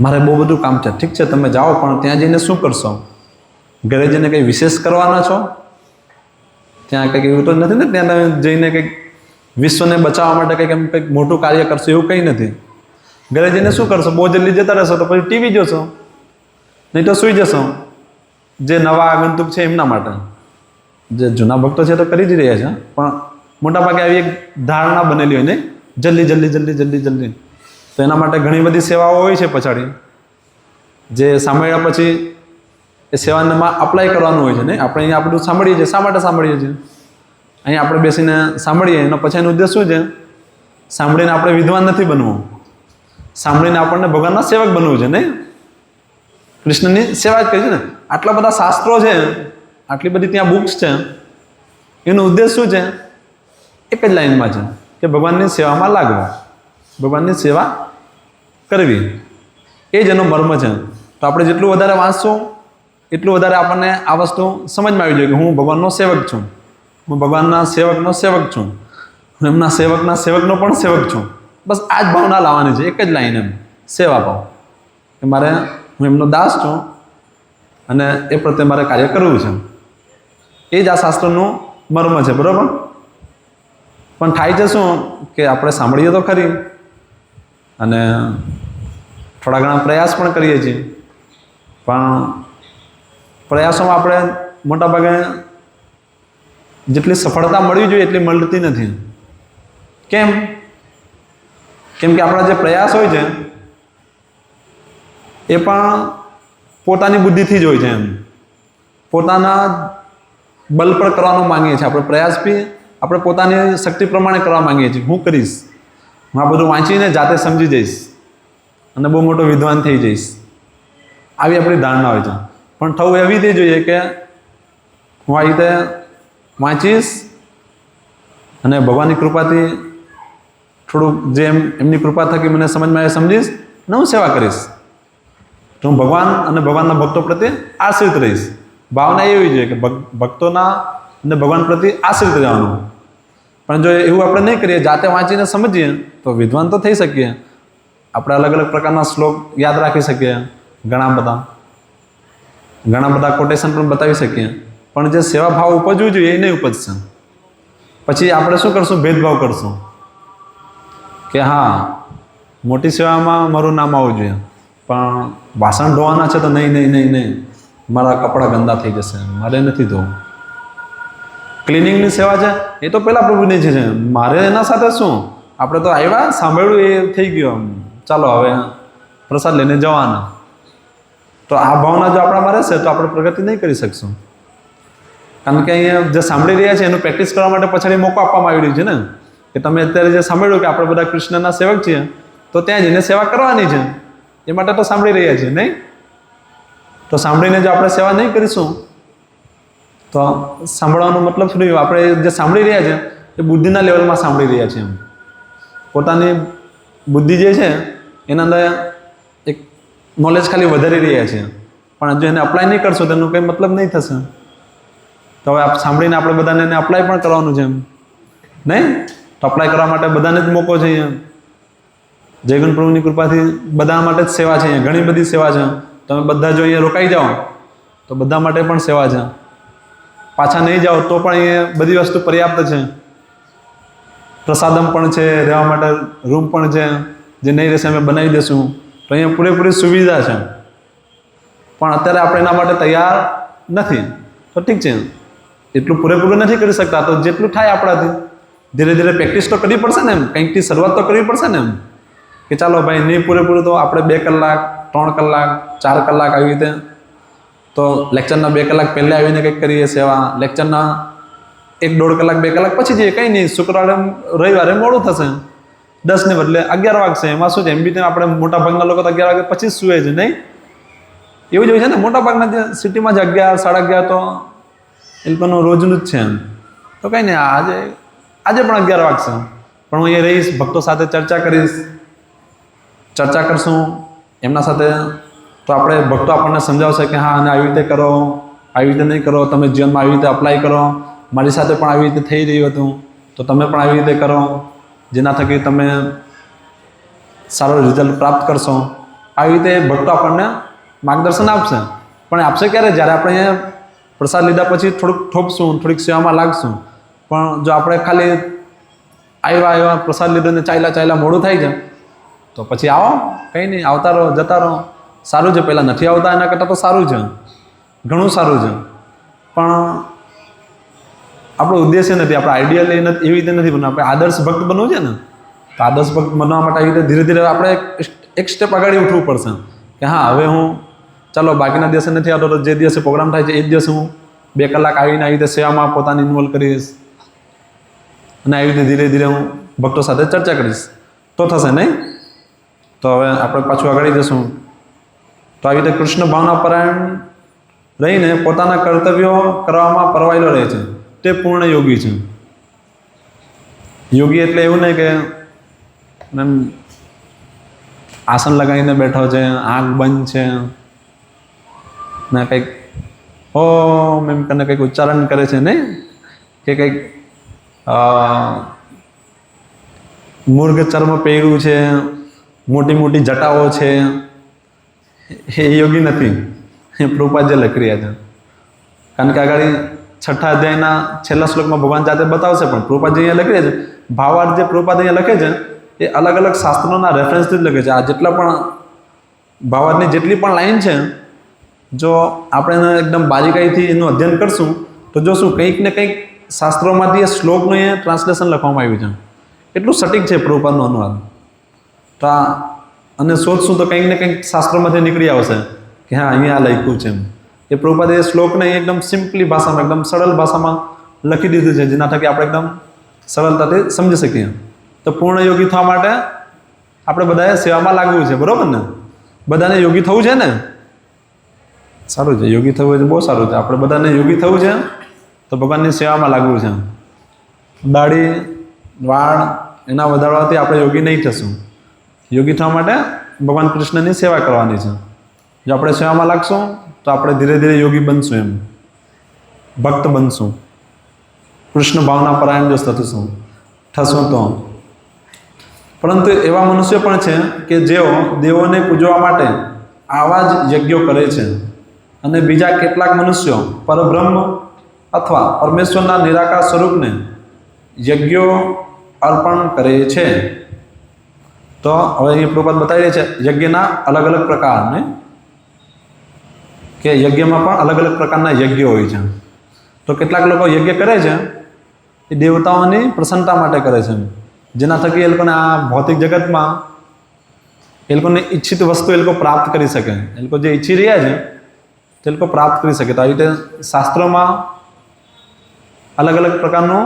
મારે બહુ બધું કામ છે. ઠીક છે, તમે જાઓ, પણ ત્યાં જઈને શું કરશો? ઘરે જઈને કંઈ વિશેષ કરવાના છો? ત્યાં કંઈક એવું તો નથી ને ત્યાં તમે જઈને કંઈક વિશ્વને બચાવવા માટે કંઈક મોટું કાર્ય કરશો, એવું કંઈ નથી. ઘરે જઈને શું કરશો? બહુ જલ્દી જતા રહેશો તો પછી ટીવી જોશો, નહીં તો સૂઈ જશો. જે નવા આગંતુક છે એમના માટે, જે જૂના ભક્તો છે તો કરી જ રહ્યા છે, પણ મોટાભાગે આવી એક ધારણા બનેલી હોય ને જલ્દી. તો એના માટે ઘણી બધી સેવાઓ હોય છે પછાડી, જે સાંભળ્યા પછી એ સેવામાં અપ્લાય કરવાનું હોય છે ને. આપણે અહીંયા આ બધું સાંભળીએ છીએ, શા માટે સાંભળીએ છીએ? અહીંયા આપણે બેસીને સાંભળીએ એનો પછીનો ઉદ્દેશ શું છે? સાંભળીને આપણે વિદ્વાન નથી બનવું, સાંભળીને આપણને ભગવાનના સેવક બનવું છે નહીં? કૃષ્ણની સેવા જ કરી છે ને. આટલા બધા શાસ્ત્રો છે, આટલી બધી ત્યાં બુક્સ છે, એનો ઉદ્દેશ શું છે? એક જ લાઈનમાં છે કે ભગવાનની સેવામાં લાગવું, ભગવાનની સેવા કરવી. એ જ એનો મર્મ છે. તો આપણે જેટલું વધારે વાંચશું એટલું વધારે આપણને આ વસ્તુ સમજમાં આવી જોઈએ કે હું ભગવાનનો સેવક છું, હું ભગવાનના સેવકનો સેવક છું, હું એમના સેવકના સેવકનો પણ સેવક છું. બસ આ જ ભાવના લાવવાની છે, એક જ લાઈન એમ, સેવા ભાવ, કે મારે હું એમનો દાસ છું અને એ પ્રત્યે મારે કાર્ય કરવું છે. એ જ આ શાસ્ત્રનું મર્મ છે, બરાબર? પણ થાય છે શું કે આપણે સાંભળીએ તો ખરી અને થોડા ઘણા પ્રયાસ પણ કરીએ છીએ, પણ પ્રયાસોમાં આપણે મોટાભાગે જેટલી સફળતા મળવી જોઈએ એટલી મળતી નથી. કેમ? કેમ કે આપણા જે પ્રયાસ હોય છે એ પણ પોતાની બુદ્ધિથી જ હોય છે. એમ પોતાના બલ પર કરવાનો માંગીએ છીએ આપણે. પ્રયાસ બી આપણે પોતાની શક્તિ પ્રમાણે કરવા માંગીએ છીએ. હું કરીશ, હું આ બધું વાંચીને જાતે સમજી જઈશ અને બહુ મોટો વિદ્વાન થઈ જઈશ, આવી આપણી ધારણા હોય છે. પણ થવું એવી રીતે જોઈએ કે હું આ રીતે વાંચીશ અને ભગવાનની કૃપાથી થોડુંક જેમ એમની કૃપા થકી મને સમજમાં આવે સમજીશ અને હું સેવા કરીશ, તો હું ભગવાન અને ભગવાનના ભક્તો પ્રત્યે આશ્રિત રહીશ. ભાવના એવી જોઈએ કે ભક્તોના અને ભગવાન પ્રત્યે આશ્રિત રહેવાનું. પણ જો એવું આપણે નહીં કરીએ, જાતે વાંચીને સમજીએ તો વિદ્વાન તો થઈ શકીએ. આપણે અલગ અલગ પ્રકારના શ્લોક યાદ રાખી શકીએ, ઘણા બધા કોટેશન પણ બતાવી શકીએ, પણ જે સેવા ભાવ ઉપજવું જોઈએ એ નહીં ઉપજશે. પછી આપણે શું કરશું? ભેદભાવ કરશું કે હા મોટી સેવામાં મારું નામ આવવું જોઈએ, પણ વાસણ ધોવાના છે તો નહીં, મારા કપડાં ગંદા થઈ જશે, મારે નથી ધોવું. ક્લિનિંગની સેવા છે એ તો પહેલાં પ્રભુની છે, મારે એના સાથે શું? આપણે તો આવ્યા, સાંભળ્યું, એ થઈ ગયો, ચાલો હવે પ્રસાદ લઈને જવાના. તો આ ભાવના જો આપણામાં રહેશે તો આપણે પ્રગતિ નહીં કરી શકશું. કારણ કે અહીંયા જે સાંભળી રહ્યા છે એનું પ્રેક્ટિસ કરવા માટે પછાડી મોકો આપવામાં આવી રહ્યું છે ને, કે તમે અત્યારે જે સાંભળ્યું કે આપણે બધા કૃષ્ણના સેવક છીએ તો ત્યાં જઈને સેવા કરવાની છે, એ માટે તો સાંભળી રહ્યા છીએ નહીં? તો સાંભળીને જો આપણે સેવા નહીં કરીશું તો સાંભળવાનો મતલબ શું રહ્યો? આપણે જે સાંભળી રહ્યા છે એ બુદ્ધિના લેવલમાં સાંભળી રહ્યા છીએ. એમ પોતાની બુદ્ધિ જે છે એના અંદર એક નોલેજ ખાલી વધારી રહ્યા છીએ, પણ જો એને અપ્લાય નહીં કરશો તો એનો કંઈ મતલબ નહીં થશે. તો હવે સાંભળીને આપણે બધાને એને અપ્લાય પણ કરવાનું છે, એમ નહીં? તો અપ્લાય કરવા માટે બધાને જ મોકો છે. અહીંયા જયગુણ પ્રભુની કૃપાથી બધા માટે જ સેવા છે. અહીંયા ઘણી બધી સેવા છે. તમે બધા જો અહીંયા રોકાઈ જાઓ તો બધા માટે પણ સેવા છે. પાછા નહીં જાઓ તો પણ અહીંયા બધી વસ્તુ પર્યાપ્ત છે. પ્રસાદમ પણ છે, રહેવા માટે રૂમ પણ છે, જે નહીં રહેશે અમે બનાવી દઈશું. તો અહીંયા પૂરેપૂરી સુવિધા છે, પણ અત્યારે આપણે એના માટે તૈયાર નથી. તો ઠીક છે, એટલું પૂરેપૂરું નથી કરી શકતા, તો જેટલું થાય આપણાથી ધીરે ધીરે પ્રેક્ટિસ તો કરવી પડશે ને. એમ કંઈકથી શરૂઆત તો કરવી પડશે ને. એમ કે ચાલો ભાઈ નહીં પૂરેપૂરું તો આપણે 2 કલાક 3 કલાક 4 કલાક આવી રીતે, તો લેક્ચરના 2 કલાક પહેલાં આવીને કંઈક કરીએ સેવા, લેક્ચરના 1-1.5 કલાક 2 કલાક પછી જઈએ, કંઈ નહીં. શુક્રવારે રવિવારે મોડું થશે, 10 ને બદલે 11 વાગશે. એમાં શું છે? એમ બી આપણે મોટા ભાગના લોકો તો 11 વાગે પછી જ સૂવે છે નહીં? એવું જ હોય છે ને. મોટા ભાગના જે સિટીમાં જ 11, 11:30 તો એ લોકોનું રોજનું જ છે. એમ તો કંઈ નહીં, આજે પણ 11 વાગશે, પણ હું અહીંયા રહીશ, ભક્તો સાથે ચર્ચા કરશું એમના સાથે. તો આપણે ભક્તો આપણને સમજાવશે કે હા, અને આવી રીતે કરો, આવી રીતે નહીં કરો, તમે જીવનમાં આવી રીતે અપ્લાય કરો, મારી સાથે પણ આવી રીતે થઈ રહ્યું હતું તો તમે પણ આવી રીતે કરો, જેના થકી તમે સારો રિઝલ્ટ પ્રાપ્ત કરશો. આવી રીતે ભક્તો આપણને માર્ગદર્શન આપશે. પણ આપશે ક્યારે? જ્યારે આપણે અહીંયા પ્રસાદ લીધા પછી થોડુંક થોપશું, થોડીક સેવામાં લાગશું. પણ જો આપણે ખાલી આવ્યા પ્રસાદ લીધો ને ચાલ્યા મોડું થાય છે તો પછી આવો, કંઈ નહીં, આવતા રહો, જતા રહો. સારું છે, પહેલાં નથી આવતા એના કરતાં તો સારું છે, ઘણું સારું છે. પણ આપણો ઉદ્દેશ્ય નથી, આપણે આઈડિયલ એવી રીતે નથી બનવું, આપણે આદર્શ ભક્ત બનવું છે ને. તો આદર્શ ભક્ત બનવા માટે આવી રીતે ધીરે ધીરે આપણે એક સ્ટેપ આગળ ઉઠવું પડશે કે હા, હવે હું ચાલો બાકીના દિવસે નથી આવતો, તો જે દિવસે પ્રોગ્રામ થાય છે એ જ દિવસે હું 2 કલાક આવીને આવી રીતે સેવામાં પોતાને ઇન્વોલ્વ કરીશ અને આવી રીતે ધીરે ધીરે હું ભક્તો સાથે ચર્ચા કરીશ, તો થશે નહીં? તો હવે આપણે પાછું આગળ જશું. તો આવી રીતે કૃષ્ણ ભાવના પરાયણ રહીને પોતાના કર્તવ્યો કરવામાં પરવાયેલો રહે છે, તે પૂર્ણ યોગી છે. યોગી એટલે એવું નહીં કે એમ આસન લગાવીને બેઠો છે, આંખ બંધ છે ને કંઈક ઓમ એમ કરીને કંઈક ઉચ્ચારણ કરે છે, નહીં કે કંઈક મૂર્ગ ચર્મ પહેર્યું છે, મોટી મોટી જટાઓ છે, એ યોગી નથી. એ પ્રભુપાદ જે લખી રહ્યા છે. કારણ કે આગળ 6ઠા અધ્યાયના છેલ્લા શ્લોકમાં ભગવાન જાતે બતાવશે, પણ પ્રભુપાદ જે અહીંયા લખી રહ્યા છે, ભાવાર્થ જે પ્રભુપાદ અહીંયા લખે છે એ અલગ અલગ શાસ્ત્રોના રેફરન્સથી જ લખે છે. આ જેટલા પણ ભાવાર્થની જેટલી પણ લાઈન છે, જો આપણે એને એકદમ બારીકાઈથી એનું અધ્યયન કરશું તો જોશું કંઈક ને કંઈક શાસ્ત્રોમાંથી એ શ્લોકનું અહીંયા ટ્રાન્સલેશન લખવામાં આવ્યું છે. એટલું સટીક છે પ્રભુપાદનો અનુવાદ. તો આ અને શોધશું તો કંઈક ને કંઈક શાસ્ત્રોમાંથી નીકળી આવશે કે હા અહીંયા આ લખ્યું છે એમ. એ પ્રભુપાદે એ શ્લોકને એકદમ સિમ્પલી ભાષામાં, એકદમ સરળ ભાષામાં લખી દીધું છે, જેના થકી આપણે એકદમ સરળતાથી સમજી શકીએ. તો પૂર્ણ યોગી થવા માટે આપણે બધાએ સેવામાં લાગવું છે, બરોબર ને? બધાને યોગી થવું છે ને? સારું છે, યોગી થવું છે, બહુ સારું છે. આપણે બધાને યોગી થવું છે તો ભગવાનની સેવામાં લાગવું છે. દાઢી વાળ એના વધારવાથી આપણે યોગી નહીં થશું. યોગી થવા માટે ભગવાન કૃષ્ણની સેવા કરવાની છે. જો આપણે સેવામાં લાગશું તો આપણે ધીરે ધીરે યોગી બનશું, એમ ભક્ત બનશું, કૃષ્ણ ભાવના પરાયણ જો થશું તો. પરંતુ એવા મનુષ્ય પણ છે કે જેઓ દેવોને પૂજવા માટે આવા જ યજ્ઞો કરે છે, અને બીજા કેટલાક મનુષ્યો પરબ્રહ્મ અથવા પરમેશ્વરના નિરાકાર સ્વરૂપને યજ્ઞો અર્પણ કરે છે. તો હવે અહીં પ્રભુપાદ બતાવી રહ્યા છે યજ્ઞના અલગ અલગ પ્રકારને, કે યજ્ઞમાં પણ અલગ અલગ પ્રકારના યજ્ઞો હોય છે. તો કેટલાક લોકો યજ્ઞ કરે છે એ દેવતાઓની પ્રસન્નતા માટે કરે છે, જેના થકી એ લોકોને આ ભૌતિક જગતમાં એ લોકોની ઈચ્છિત વસ્તુ એ લોકો પ્રાપ્ત કરી શકે. એ લોકો જે ઈચ્છી રહ્યા છે તે લોકો પ્રાપ્ત કરી શકે. તો આવી રીતે શાસ્ત્રોમાં અલગ અલગ પ્રકારનું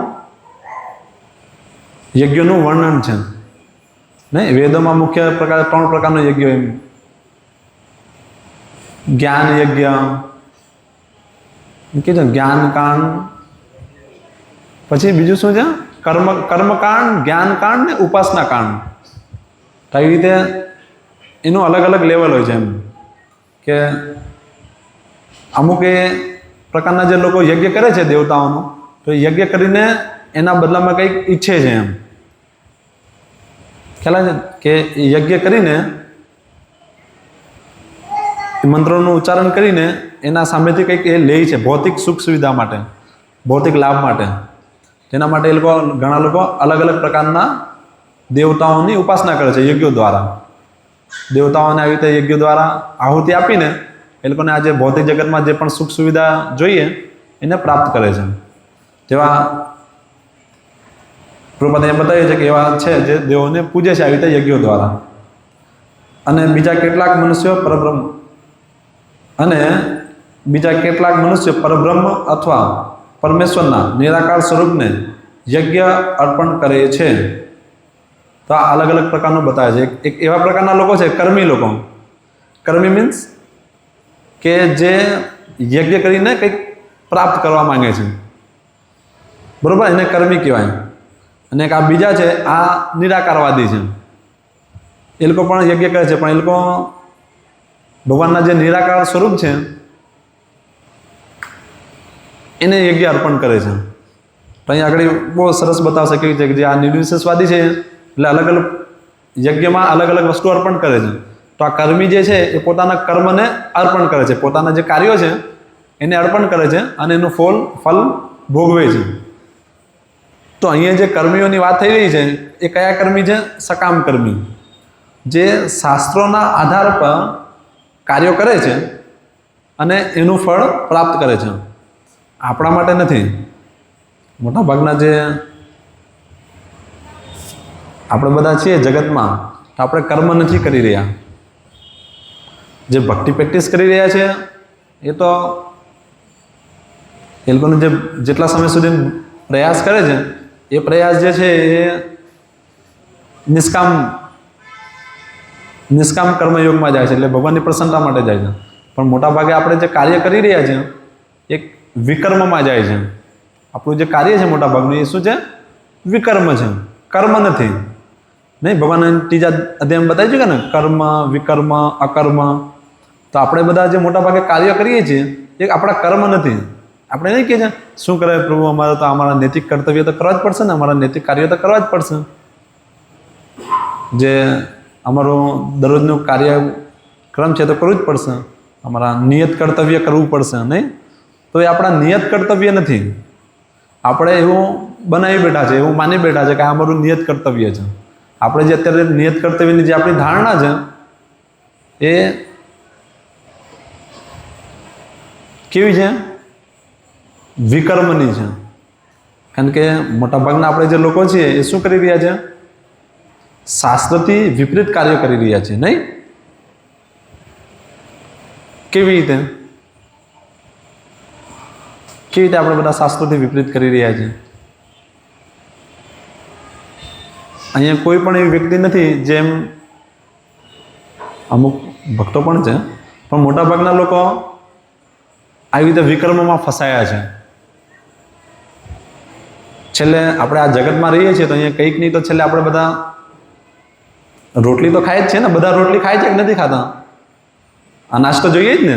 યજ્ઞનું વર્ણન છે. નહીં, વેદોમાં મુખ્ય પ્રકાર 3 પ્રકારનો યજ્ઞ, એમ જ્ઞાન યજ્ઞ કીધું, જ્ઞાનકાંડ, પછી બીજું શું છે? કર્મકાંડ, જ્ઞાનકાંડ ને ઉપાસના કાંડ. તો આવી રીતે એનું અલગ અલગ લેવલ હોય છે, એમ કે અમુક એ પ્રકારના જે લોકો યજ્ઞ કરે છે દેવતાઓનું, તો યજ્ઞ કરીને એના બદલામાં કંઈક ઈચ્છે છે, એમ ખ્યાલ છે કે યજ્ઞ કરીને મંત્રોનું ઉચ્ચારણ કરીને એના સામેથી કંઈક એ લે છે ભૌતિક સુખ સુવિધા માટે, ભૌતિક લાભ માટે. તેના માટે એ લોકો, ઘણા લોકો અલગ અલગ પ્રકારના દેવતાઓની ઉપાસના કરે છે યજ્ઞો દ્વારા. દેવતાઓને આવી રીતે યજ્ઞો દ્વારા આહુતિ આપીને એ લોકોને આજે ભૌતિક જગતમાં જે પણ સુખ સુવિધા જોઈએ એને પ્રાપ્ત કરે છે. જેવા પ્રભુપાદ એ બતાવ્યું છે કે એવા છે જે દેવોને પૂજે છે આવી રીતે યજ્ઞો દ્વારા. અને બીજા કેટલાક મનુષ્યો પરબ્રહ્મ અથવા પરમેશ્વરના નિરાકાર સ્વરૂપને યજ્ઞ અર્પણ કરે છે. તો આ અલગ અલગ પ્રકારનું બતાવે છે. એક એવા પ્રકારના લોકો છે કર્મી લોકો. કર્મી મીન્સ કે જે યજ્ઞ કરીને કંઈક પ્રાપ્ત કરવા માંગે છે, બરોબર, એને કર્મી કહેવાય. અને એક આ બીજા છે, આ નિરાકારવાદી છે. એ લોકો પણ યજ્ઞ કરે છે, પણ એ લોકો ભગવાનના જે નિરાકાર સ્વરૂપ છે એને યજ્ઞ અર્પણ કરે છે. તો અહીં આગળ બહુ સરસ બતાવશે કેવી છે કે જે આ નિર્વિશેષવાદી છે એટલે અલગ અલગ યજ્ઞમાં અલગ અલગ વસ્તુ અર્પણ કરે છે. તો આ કર્મી જે છે એ પોતાના કર્મને અર્પણ કરે છે, પોતાના જે કાર્યો છે એને અર્પણ કરે છે અને એનું ફલ ભોગવે છે. તો અહીંયા જે કર્મીઓની વાત થઈ રહી છે એ કયા કર્મી છે? સકામ કર્મી, જે શાસ્ત્રોના આધાર પર કાર્યો કરે છે અને એનું ફળ પ્રાપ્ત કરે છે. આપણા માટે નથી. મોટાભાગના જે આપણે બધા છીએ જગતમાં, તો આપણે કર્મ નથી કરી રહ્યા. જે ભક્તિ પ્રેક્ટિસ કરી રહ્યા છે એ તો એ લોકોને જે જેટલા સમય સુધી પ્રયાસ કરે છે એ પ્રયાસ જે છે એ નિષ્કામ કર્મયોગમાં જાય છે, એટલે ભગવાનની પ્રસન્નતા માટે જાય છે. પણ મોટાભાગે આપણે જે કાર્ય કરી રહ્યા છીએ એક વિકર્મમાં જાય છે. આપણું જે કાર્ય છે મોટાભાગનું એ શું છે? વિકર્મ છે, કર્મ નથી. નહીં, ભગવાન ત્રીજા અધ્યાયમાં બતાવી છે કે ને કર્મ, વિકર્મ, અકર્મ. તો આપણે બધા જે મોટાભાગે કાર્ય કરીએ છીએ એ આપણા કર્મ નથી. આપણે નહીં કહે છે શું કરે પ્રભુ, અમારે તો અમારા નૈતિક કર્તવ્ય તો કરવા જ પડશે ને, અમારા નૈતિક કાર્ય તો કરવા જ પડશે. જે અમારું દરરોજનું કાર્યક્રમ છે તો કરવું જ પડશે, અમારા નિયત કર્તવ્ય કરવું પડશે. નહીં, તો એ આપણા નિયત કર્તવ્ય નથી. આપણે એવું બનાવી બેઠા છે, એવું માની બેઠા છે કે આ અમારું નિયત કર્તવ્ય છે. આપણે જે અત્યારે નિયત કર્તવ્યની જે આપણી ધારણા છે એ કેવી છે? વિકર્મની છે. કારણ કે મોટાભાગના આપણે જે લોકો છીએ એ શું કરી રહ્યા છે? શાસ્ત્રથી વિપરીત કાર્ય કરી રહ્યા છે. નહીં, કેવી રીતે આપણે બધા શાસ્ત્રોથી વિપરીત કરી રહ્યા છીએ? અહીંયા કોઈ પણ એવી વ્યક્તિ નથી, જેમ અમુક ભક્તો પણ છે, પણ મોટાભાગના લોકો આવી રીતે વિકર્મમાં ફસાયા છે. છેલ્લે આપણે આ જગતમાં રહીએ છીએ તો અહીંયા કંઈક નહીં તો છેલ્લે આપણે બધા રોટલી તો ખાય જ છે ને. બધા રોટલી ખાય છે કે નથી ખાતા? અનાજ તો જોઈએ જ ને.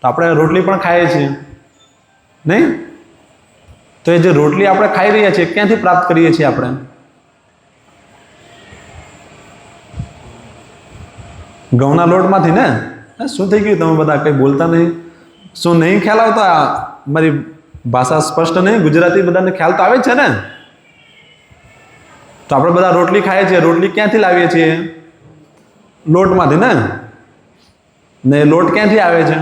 તો આપણે રોટલી પણ ખાઈએ છીએ. નહીં, તો એ જે રોટલી આપણે ખાઈ રહ્યા છીએ ક્યાંથી પ્રાપ્ત કરીએ છીએ? આપણે ઘઉંના લોટમાંથી ને. શું થઈ ગયું તમે બધા કંઈ બોલતા નહીં? શું નહીં ખ્યાલ આવતો? મારી ભાષા સ્પષ્ટ નહીં? ગુજરાતી બધાને ખ્યાલ તો આવે જ છે ને. તો આપણે બધા રોટલી ખાઈએ છીએ. રોટલી ક્યાંથી લાવીએ છીએ? લોટમાંથી ને લોટ ક્યાંથી આવે છે?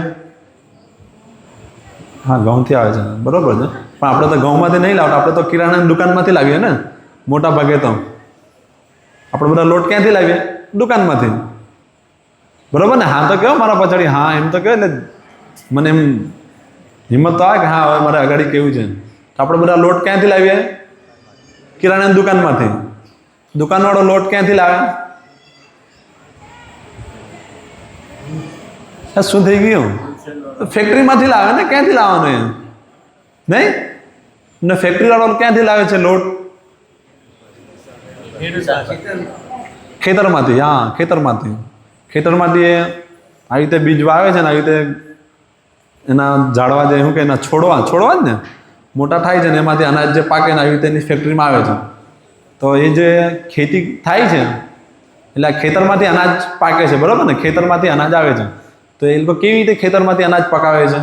હા, ઘઉંથી આવે છે, બરોબર છે. પણ આપણે તો ઘઉંમાંથી નહીં લાવતા, આપણે તો કિરાણાની દુકાનમાંથી લાવીએ ને મોટા ભાગે. તો આપણે બધા લોટ ક્યાંથી લાવીએ? દુકાનમાંથી, બરોબર ને? હા તો કહો મારા પછાડી, હા એમ તો કહો, એટલે મને એમ હિંમત તો આવે કે હા હવે મારે આગળ કેવું છે. તો આપણે બધા લોટ ક્યાંથી લાવીએ? કિરાણાની દુકાનમાંથી. દુકાનવાળો લોટ ક્યાંથી લાવે? શું થઈ ગયું? ફેક્ટરીમાંથી લાવે ને. ક્યાંથી લાવવાનો એ? નહીં ને, ફેક્ટરી વાળો ક્યાંથી લાવે છે લોટ? ખેતરમાંથી. હા, ખેતરમાંથી. ખેતરમાંથી એ આવી રીતે બીજ વાવે છે ને, આવી રીતે એના ઝાડવા જે શું કે એના છોડવા જ ને મોટા થાય છે ને, એમાંથી અનાજ જે પાકે ને આવી રીતે એની ફેક્ટરીમાં આવે છે. તો એ જે ખેતી થાય છે એટલે આ ખેતરમાંથી અનાજ પાકે છે, બરાબર ને? ખેતરમાંથી અનાજ આવે છે. તો એ લોકો કેવી રીતે ખેતરમાંથી અનાજ પકાવે છે?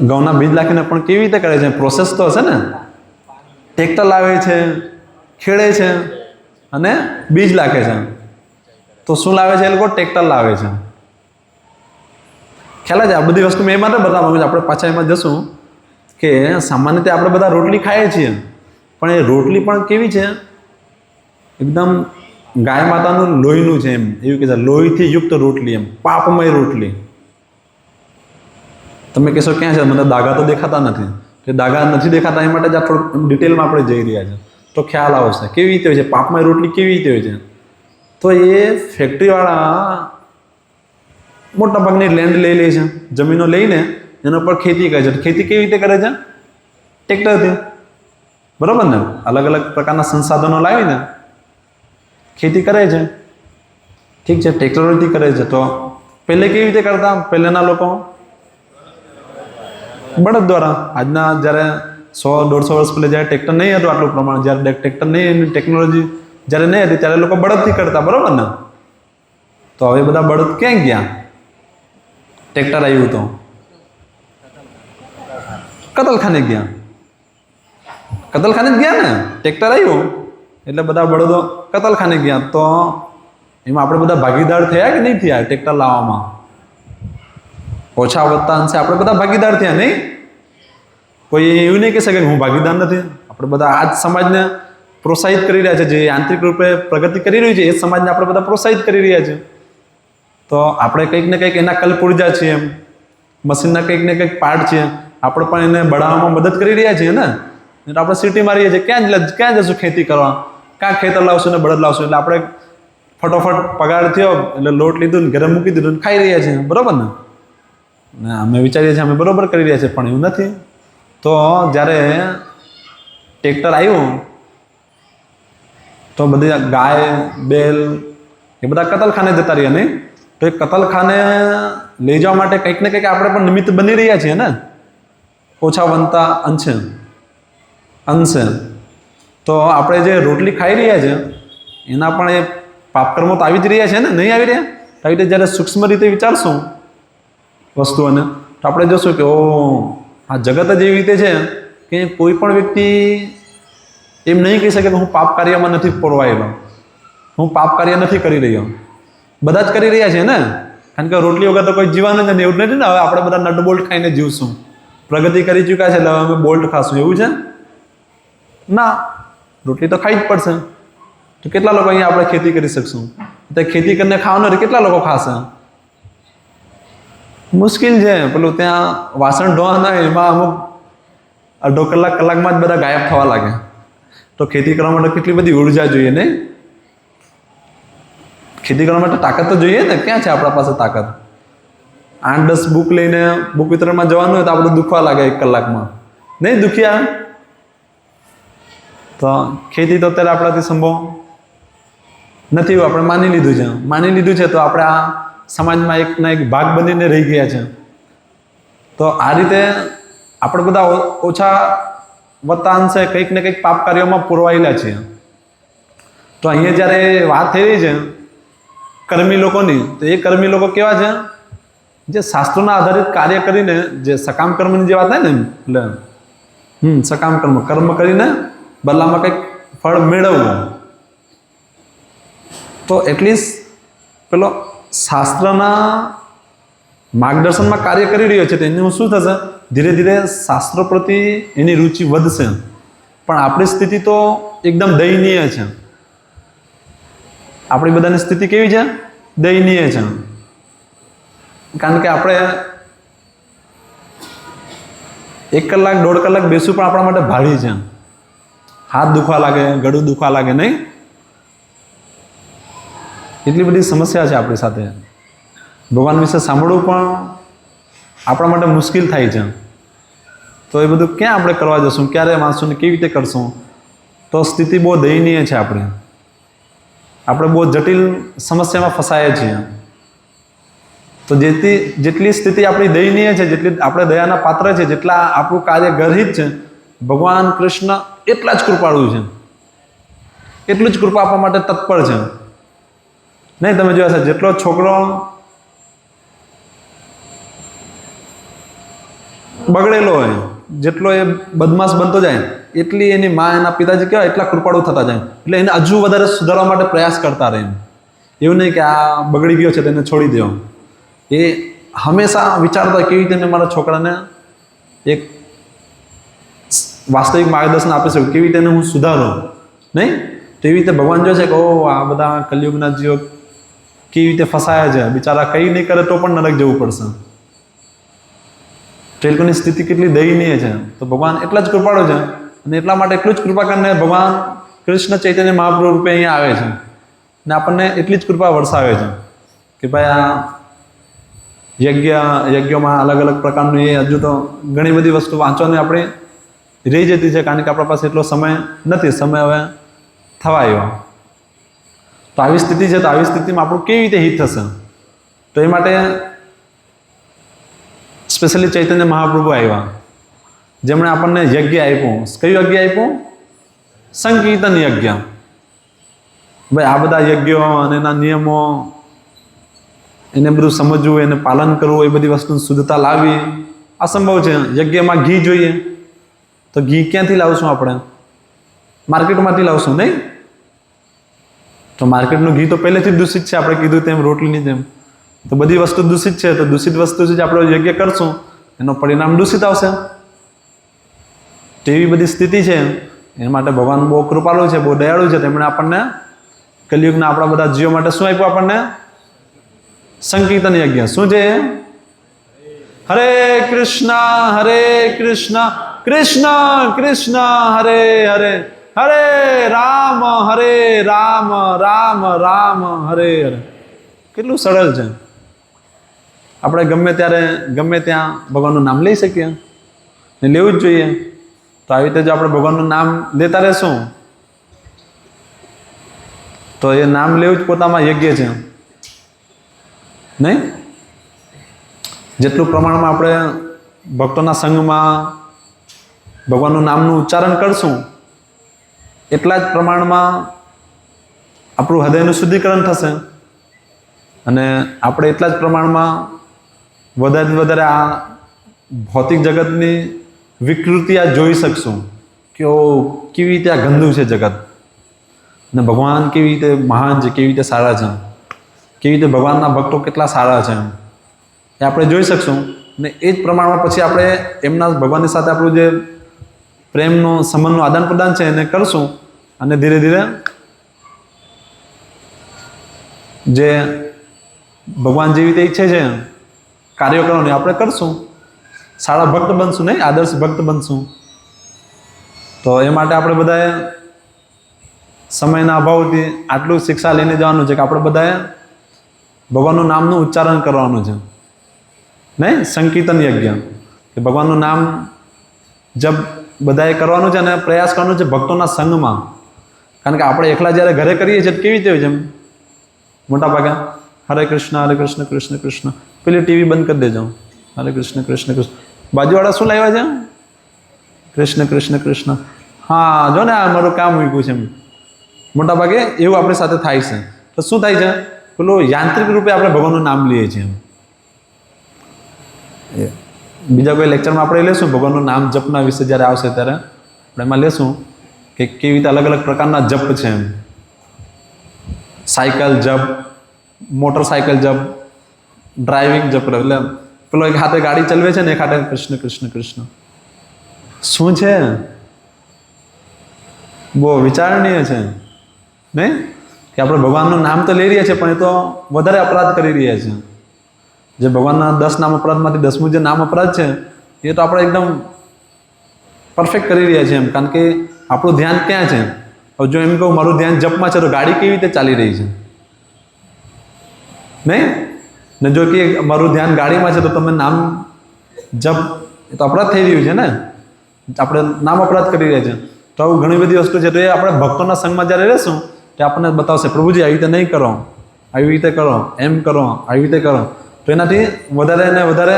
ઘઉંના બીજ નાખીને. પણ કેવી રીતે કરે છે? પ્રોસેસ તો હશે ને. ટ્રેક્ટર લાવે છે, ખેડે છે અને બીજ નાખે છે. તો શું લાવે છે એ લોકો? ટ્રેક્ટર લાવે છે. ખ્યાલ જ. આ બધી વસ્તુ મેં એ માટે બતાવવા માંગુ છું. આપણે પાછા એમાં જશું કે સામાન્ય રીતે આપણે બધા રોટલી ખાઈએ છીએ, પણ એ રોટલી પણ કેવી છે? એકદમ ગાય માતાનું લોહીનું છે, એમ એવું કે છે, લોહીથી યુક્ત રોટલી, એમ પાપમય રોટલી. તમે કહેશો ક્યાં છે? મને દાગા તો દેખાતા નથી. કે દાગા નથી દેખાતા એ માટે જ આ થોડુંક ડિટેલમાં આપણે જઈ રહ્યા છે તો ખ્યાલ આવશે કેવી રીતે હોય છે. પાપમય રોટલી કેવી રીતે હોય છે? તો એ ફેક્ટરીવાળા મોટાભાગની લેન્ડ લઈ લે છે, જમીનો લઈને એના પર ખેતી કરે છે. ખેતી કેવી રીતે કરે છે? ટ્રેક્ટરથી, બરાબર ને? અલગ અલગ પ્રકારના સંસાધનો લાવીને ખેતી કરે છે. ઠીક છે, ટ્રેક્ટરોથી કરે છે. તો પહેલે કેવી રીતે કરતા? પહેલેના લોકો બળદ દ્વારા. આજના જ્યારે 100-150 વર્ષ પહેલાં જ્યારે ટ્રેક્ટર નહીં હતું આટલું પ્રમાણ, જ્યારે ટ્રેક્ટર નહીં, એની ટેકનોલોજી જ્યારે નહીં હતી ત્યારે લોકો બળદથી કરતા, બરાબર ને? તો હવે બધા બળદ ક્યાં ગયા? ટ્રેક્ટર આવ્યું તો કતલખાને ગયા. કતલખાને જ ગયા ને. ટ્રેક્ટર આવ્યું એટલે બધા બળદો કતલખાને ગયા. તો એમાં આપણે બધા ભાગીદાર થયા કે નહીં થયા? ટ્રેક્ટર લાવવામાં ઓછા વધતા અંશે આપણે બધા ભાગીદાર થયા, નહીં? કોઈ એવું નહીં કહી શકે હું ભાગીદાર નથી. આપણે બધા આ જ સમાજને પ્રોત્સાહિત કરી રહ્યા છે, જે યાંત્રિક રૂપે પ્રગતિ કરી રહ્યું છે એ સમાજને આપણે બધા પ્રોત્સાહિત કરી રહ્યા છે. તો આપણે કંઈક ને કંઈક એના કલ્પઉર્જા છીએ, એમ મશીનના કંઈક ને કંઈક પાર્ટ છે, આપણે પણ એને બઢાવવામાં મદદ કરી રહ્યા છીએ ને. એટલે આપણે સિટીમાં રહીએ છીએ, ક્યાં જશું ખેતી કરવા, ક્યાં ખેતર લાવશું ને બળદ લાવશું, એટલે આપણે ફટોફટ પગાર થયો એટલે લોટ લીધું ને ઘરે મૂકી દીધું ને ખાઈ રહ્યા છીએ, બરોબર ને. અમે વિચારીએ છીએ અમે બરોબર કરી રહ્યા છીએ, પણ એવું નથી. તો જ્યારે ટ્રેક્ટર આવ્યું તો બધી ગાય બેલ એ બધા કતલખાને જતા રહ્યા નહીં. તો એ કતલખાને લઈ જવા માટે કંઈક ને કંઈક આપણે પણ નિમિત્ત બની રહ્યા છીએ ને, ઓછા વનતા અંશે. તો આપણે જે રોટલી ખાઈ રહ્યા છે એના પણ એ પાપકર્મો તો આવી જ રહ્યા છે ને, નહીં આવી રહ્યા? આવી રીતે જ્યારે સૂક્ષ્મ રીતે વિચારશું વસ્તુઓને તો આપણે જોશું કે ઓ આ જગત જ એવી રીતે છે કે કોઈ પણ વ્યક્તિ એમ નહીં કહી શકે કે હું પાપ કાર્યમાં નથી પરોવાયેલો, હું પાપ કાર્ય નથી કરી રહ્યો. બધા જ કરી રહ્યા છે ને, કારણ કે રોટલી વગર તો કોઈ જીવવાનું જ નથી. એવું નથી ને હવે આપણે બધા નટ બોલ્ટ ખાઈને જીવશું, પ્રગતિ કરી ચૂક્યા છે એટલે હવે અમે બોલ્ટ ખાશું, એવું છે ના. રોટલી તો ખાઈ જ પડશે. તો કેટલા લોકો અહીંયા આપણે ખેતી કરી શકશું? તો ખેતી કરીને ખાવાનું કેટલા લોકો ખાશે? મુશ્કેલ છે. પેલું ત્યાં વાસણ ધોવાના એમાં અમુક અડધો કલાકમાં જ બધા ગાયબ થવા લાગે. તો ખેતી કરવા માટે કેટલી બધી ઉર્જા જોઈએ ને, ખેતી કરવા માટે તાકાત તો જોઈએ ને. ક્યાં છે આપણા પાસે તાકાત? 8-10 બુક લઈને બુક વિતરણમાં જવાનું હોય તો આપણે દુખવા લાગે 1 કલાકમાં, નહીં દુખ્યા? તો ખેતી તો અત્યારે આપણાથી સંભવ નથી, આપણે માની લીધું છે. તો આપણે આ સમાજમાં એકના એક ભાગ બનીને રહી ગયા છે. તો આ રીતે આપણે બધા ઓછા વત્તા અંશે કંઈક ને કંઈક પાપ કાર્યોમાં પુરવાયેલા છીએ. તો અહીંયા જ્યારે વાત થઈ રહી છે કર્મી લોકોની, તો એ કર્મી લોકો કેવા છે? જે શાસ્ત્રોના આધારિત કાર્ય કરીને, જે સકામ કર્મની જે વાત થાય ને, એટલે સકામ કર્મ કરીને બદલામાં કંઈક ફળ મેળવવું. તો એટલીસ્ટ પેલો શાસ્ત્રના માર્ગદર્શનમાં કાર્ય કરી રહ્યો છે, તો એનું શું થશે? ધીરે ધીરે શાસ્ત્રો પ્રતિ એની રુચિ વધશે. પણ આપણી સ્થિતિ તો એકદમ દયનીય છે. આપણી બધાની સ્થિતિ કેવી છે? દયનીય છે. કારણ કે આપણે 1 કલાક 1.5 કલાક બેસવું પણ આપણા માટે ભારી છે. હાથ દુખવા લાગે, ગળું દુખવા લાગે, નહીં? એટલી બધી સમસ્યા છે આપણી સાથે. ભગવાન વિશે સાંભળવું પણ આપણા માટે મુશ્કેલ થાય છે. તો એ બધું ક્યાં આપણે કરવા જશું? ક્યારે વાંચશું? કેવી રીતે કરશું? તો સ્થિતિ બહુ દયનીય છે આપણી. આપણે બહુ જટિલ સમસ્યામાં ફસાયા છીએ. તો જેટલી સ્થિતિ આપણી દયનીય છે, જેટલી આપણે દયાના પાત્ર છે, જેટલા આપણું કાર્ય ગર્હિત છે, ભગવાન કૃષ્ણ એટલા જ કૃપાળુ છે, એટલું જ કૃપા આપવા માટે તત્પર છે. નહીં, તમે જોયા છે જેટલો છોકરો બગડેલો હોય, જેટલો એ બદમાશ બનતો જાય, એટલી એની મા, એના પિતાજી કેવા એટલા કૃપાળુ થતા જાય. એટલે એને હજુ વધારે સુધારવા માટે પ્રયાસ કરતા રહે. એવું નહીં કે આ બગડી ગયો છે તેને છોડી દેવો. એ હંમેશા વિચારતા હોય કેવી રીતે મારા છોકરાને એક વાસ્તવિક માર્ગદર્શન આપી શકું, કેવી રીતે હું સુધારું, નહીં? તો એવી રીતે ભગવાન જો છે કે ઓ આ બધા કલિયુગના જીવો કેવી રીતે ફસાયા છે, બિચારા કંઈ નહીં કરે તો પણ નરક જવું પડશે. તો એ લોકોની સ્થિતિ કેટલી દયનીય છે. તો ભગવાન એટલા જ કૃપાળુ છે, અને એટલા માટે એટલું જ કૃપા કરીને ભગવાન કૃષ્ણ ચૈતન્ય મહાપ્રભુ રૂપે અહીંયા આવે છે ને આપણને એટલી જ કૃપા વરસાવે છે કે ભાઈ આ યજ્ઞોમાં અલગ અલગ પ્રકારનું એ હજુ તો ઘણી બધી વસ્તુ વાંચવાની આપણે રહી જતી છે, કારણ કે આપણા પાસે એટલો સમય નથી. સમય હવે થવા આવ્યો. તો આવી સ્થિતિ છે. તો આવી સ્થિતિમાં આપણું કેવી રીતે હિત થશે? તો એ માટે સ્પેશિયલી ચૈતન્ય મહાપ્રભુ આવ્યા, જેમણે આપણને યજ્ઞ આપ્યું. કયું યજ્ઞ આપ્યું? સંકીર્તન યજ્ઞ. ભાઈ આ બધા યજ્ઞો અને એના નિયમો, એને બધું સમજવું, એને પાલન કરવું, એ બધી વસ્તુની શુદ્ધતા લાવવી અસંભવ છે. યજ્ઞમાં ઘી જોઈએ, તો ઘી ક્યાંથી લાવશું? આપણે માર્કેટમાંથી લાવશું, નહીં? તો માર્કેટનું ઘી તો પહેલેથી જ દૂષિત છે. આપણે કીધું તેમ રોટલીની જેમ તો બધી વસ્તુ દૂષિત છે. તો દૂષિત વસ્તુ જે આપણે યજ્ઞ કરશું એનું પરિણામ દૂષિત આવશે. તો એવી બધી સ્થિતિ છે. એના માટે ભગવાન બહુ કૃપાળુ છે, બહુ દયાળુ છે. તેમણે આપણને કલિયુગના આપણા બધા જીવો માટે શું આપ્યું આપણને? સંકીર્તન યજ્ઞ. શું છે? હરે કૃષ્ણ કૃષ્ણ કૃષ્ણ હરે હરે, હરે રામ રામ રામ હરે હરે. કેટલું સરળ છે. આપણે ગમે ત્યારે ગમે ત્યાં ભગવાનનું નામ લઈ શકીએ ને લેવું જ જોઈએ. તો આવી રીતે જો આપણે ભગવાનનું નામ લેતા રહેશું તો એ નામ લેવું જ પોતામાં યજ્ઞ છે, નહીં? જેટલું પ્રમાણમાં આપણે ભક્તોના સંગમાં ભગવાનનું નામનું ઉચ્ચારણ કરશું એટલા જ પ્રમાણમાં આપણું હૃદયનું શુદ્ધિકરણ થશે અને આપણે એટલા જ પ્રમાણમાં વધારે આ ભૌતિક જગતની વિકૃતિ આ જોઈ શકશું કે કેવી રીતે આ ગંદુ છે જગત ને ભગવાન કેવી રીતે મહાન છે, કેવી રીતે સારા છે, કેવી રીતે ભગવાનના ભક્તો કેટલા સારા છે એ આપણે જોઈ શકશું. ને એ જ પ્રમાણમાં પછી આપણે એમના ભગવાનની સાથે આપણું જે પ્રેમનો સંબંધનું આદાન પ્રદાન છે એને કરશું અને ધીરે ધીરે જે ભગવાન જેવી રીતે ઈચ્છે છે કાર્યો કરવાની આપણે કરશું, સારા ભક્ત બનશું, નહીં આદર્શ ભક્ત બનશું. તો એ માટે આપણે બધાએ સમયના અભાવથી આટલું શિક્ષા લઈને જવાનું છે કે આપણે બધાએ ભગવાનનું નામનું ઉચ્ચારણ કરવાનું છે, નહીં? સંકીર્તન યજ્ઞ કે ભગવાનનું નામ જબ બધાએ કરવાનું છે અને પ્રયાસ કરવાનો છે ભક્તોના સંગમાં. કારણ કે આપણે એકલા જ્યારે ઘરે કરીએ છીએ કેવી રીતે હોય છે? મોટા ભાગે હરે કૃષ્ણ કૃષ્ણ કૃષ્ણ, પેલી ટીવી બંધ કરી દેજો. હરે કૃષ્ણ કૃષ્ણ કૃષ્ણ. બાજુવાળા શું લાવ્યા છે? કૃષ્ણ કૃષ્ણ કૃષ્ણ. હા, જો ને આ મારું કામ મૂક્યું છે એમ. મોટા ભાગે એવું આપણી સાથે થાય છે. તો શું થાય છે? પેલું યાંત્રિક રૂપે આપણે ભગવાનનું નામ લઈએ છીએ. બીજા કોઈ લેક્ચરમાં આપણે લેશું ભગવાનનું નામ જપના વિશે જ્યારે આવશે ત્યારે આપણે એમાં લેશું કે કેવી રીતે અલગ અલગ પ્રકારના જપ છે એમ. સાયકલ જપ, મોટરસાયકલ જપ, ડ્રાઇવિંગ જપ. એટલે પેલો એક હાથે ગાડી ચલાવે છે ને એક હાથે કૃષ્ણ કૃષ્ણ કૃષ્ણ. શું છે? બહુ વિચારણીય છે, નહીં? કે આપણે ભગવાનનું નામ તો લઈ રહ્યા છીએ પણ એ તો વધારે અપરાધ કરી રહ્યા છે. જે ભગવાનના 10 નામ અપરાધમાંથી 10મું જે નામ અપરાધ છે એ તો આપણે એકદમ પરફેક્ટ કરી રહ્યા છીએ એમ. કારણ કે આપણું ધ્યાન ક્યાં છે? હવે જો એમ કહું મારું ધ્યાન જપમાં છે તો ગાડી કેવી રીતે ચાલી રહી છે, નહીં? ને જો કે મારું ધ્યાન ગાડીમાં છે તો તમે નામ જપ, એ તો અપરાધ થઈ રહ્યું છે ને, આપણે નામ અપરાધ કરી રહ્યા છે. તો આવું ઘણી બધી વસ્તુ છે. તો એ આપણે ભક્તોના સંગમાં જ્યારે રહેશું તે આપણને બતાવશે પ્રભુજી આવી રીતે નહીં કરો, આવી રીતે કરો, એમ કરો, આવી રીતે કરો. તો એનાથી વધારે ને વધારે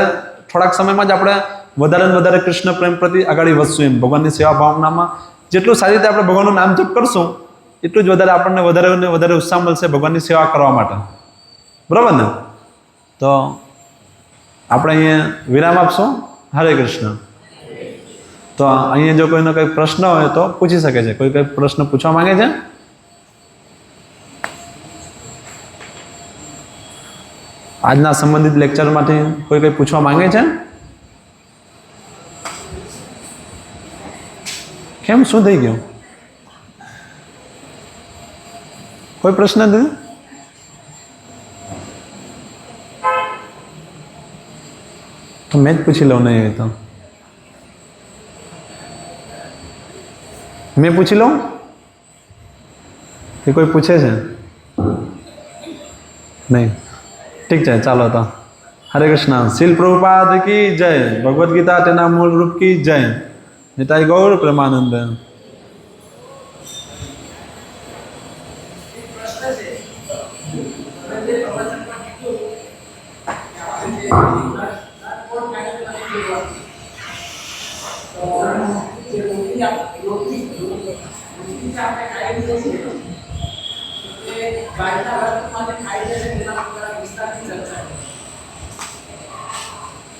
થોડાક સમયમાં જ આપણે વધારે ને વધારે કૃષ્ણ પ્રેમ પ્રતિ આગળ વધશું એમ. ભગવાનની સેવા ભાવનામાં જેટલું સારી રીતે આપણે ભગવાનનું નામ જપ કરશું એટલું જ વધારે આપણને વધારે ને વધારે ઉત્સાહ મળશે ભગવાનની સેવા કરવા માટે. બરાબર ને? તો આપણે અહીંયા વિરામ આપશું. હરે કૃષ્ણ. તો અહીંયા જો કોઈનો કંઈ પ્રશ્ન હોય તો પૂછી શકે છે. કોઈ કંઈ પ્રશ્ન પૂછવા માંગે છે? આજના સંબંધિત લેક્ચરમાંથી કોઈ કંઈ પૂછવા માંગે છે? કેમ, શું થઈ ગયું? કોઈ પ્રશ્ન નથી? તો મેં જ પૂછી લઉં. નહીં હોય તો મેં પૂછી લઉં કે કોઈ પૂછે છે? નહીં? ઠીક છે, ચાલો તો. હરે કૃષ્ણ. શીલ પ્રભુપાદ કી જય. ભગવદ્ ગીતા તેના મૂળ રૂપ કી જય. નિતાઈ ગૌર પ્રેમાનંદ.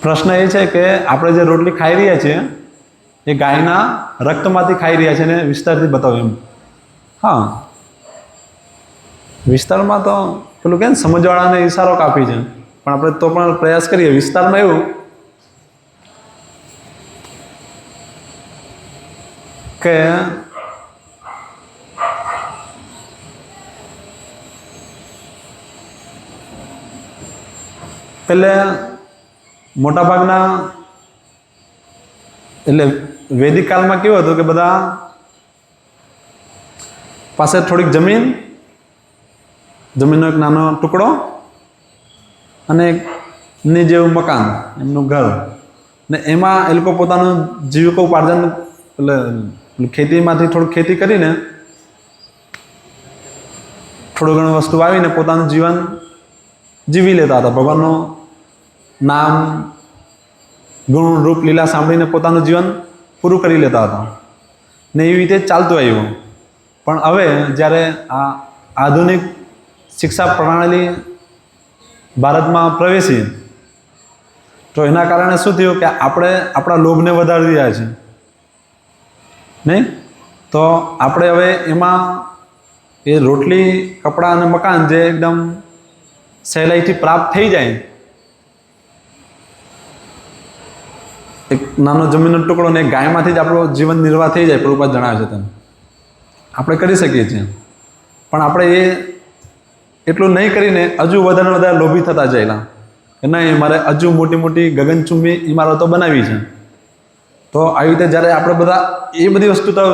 પ્રશ્ન એ છે કે આપણે જે રોટલી ખાઈ રહ્યા છીએ એ ગાયના રક્તમાંથી ખાઈ રહ્યા છે ને વિસ્તારથી બતાવો એમ. હા, વિસ્તારમાં તો પેલું કે સમજવાળાને ઈશારો કાપી છે પણ આપણે તો પણ પ્રયાસ કરીએ. વિસ્તારમાં એવું કે પહેલે મોટાભાગના એટલે વૈદિક કાળમાં કેવું હતું કે બધા પાસે થોડીક જમીનનો એક નાનો ટુકડો અને એમની જેવું મકાન, એમનું ઘર, ને એમાં એ લોકો પોતાનું જીવિકોપાર્જન એટલે ખેતીમાંથી થોડુંક ખેતી કરીને થોડું ઘણું વસ્તુ વાવીને પોતાનું જીવન જીવી લેતા હતા. ભગવાનનું નામ, ગુણ, રૂપ, લીલા સાંભળીને પોતાનું જીવન પૂરું કરી લેતા હતા ને એવી રીતે ચાલતું આવ્યું. પણ હવે જ્યારે આ આધુનિક શિક્ષા પ્રણાલી ભારતમાં પ્રવેશી તો એના કારણે શું થયું કે આપણે આપણા લોભને વધારી રહ્યા છીએ, નહીં? તો આપણે હવે એમાં એ રોટલી, કપડાં અને મકાન જે એકદમ સહેલાઈથી પ્રાપ્ત થઈ જાય, એક નાનો જમીનનો ટુકડો ને ગાયમાંથી જ આપણો જીવન નિર્વાહ થઈ જાય, પ્રભુપાદ જણાવે છે તેમ આપણે કરી શકીએ છીએ. પણ આપણે એ એટલું નહીં કરીને હજુ વધારે વધારે લોભી થતા જયેલા કે નહીં, મારે હજુ મોટી મોટી ગગનચુંબી ઇમારતો બનાવી છે. તો આવી રીતે જ્યારે આપણે બધા એ બધી વસ્તુ તો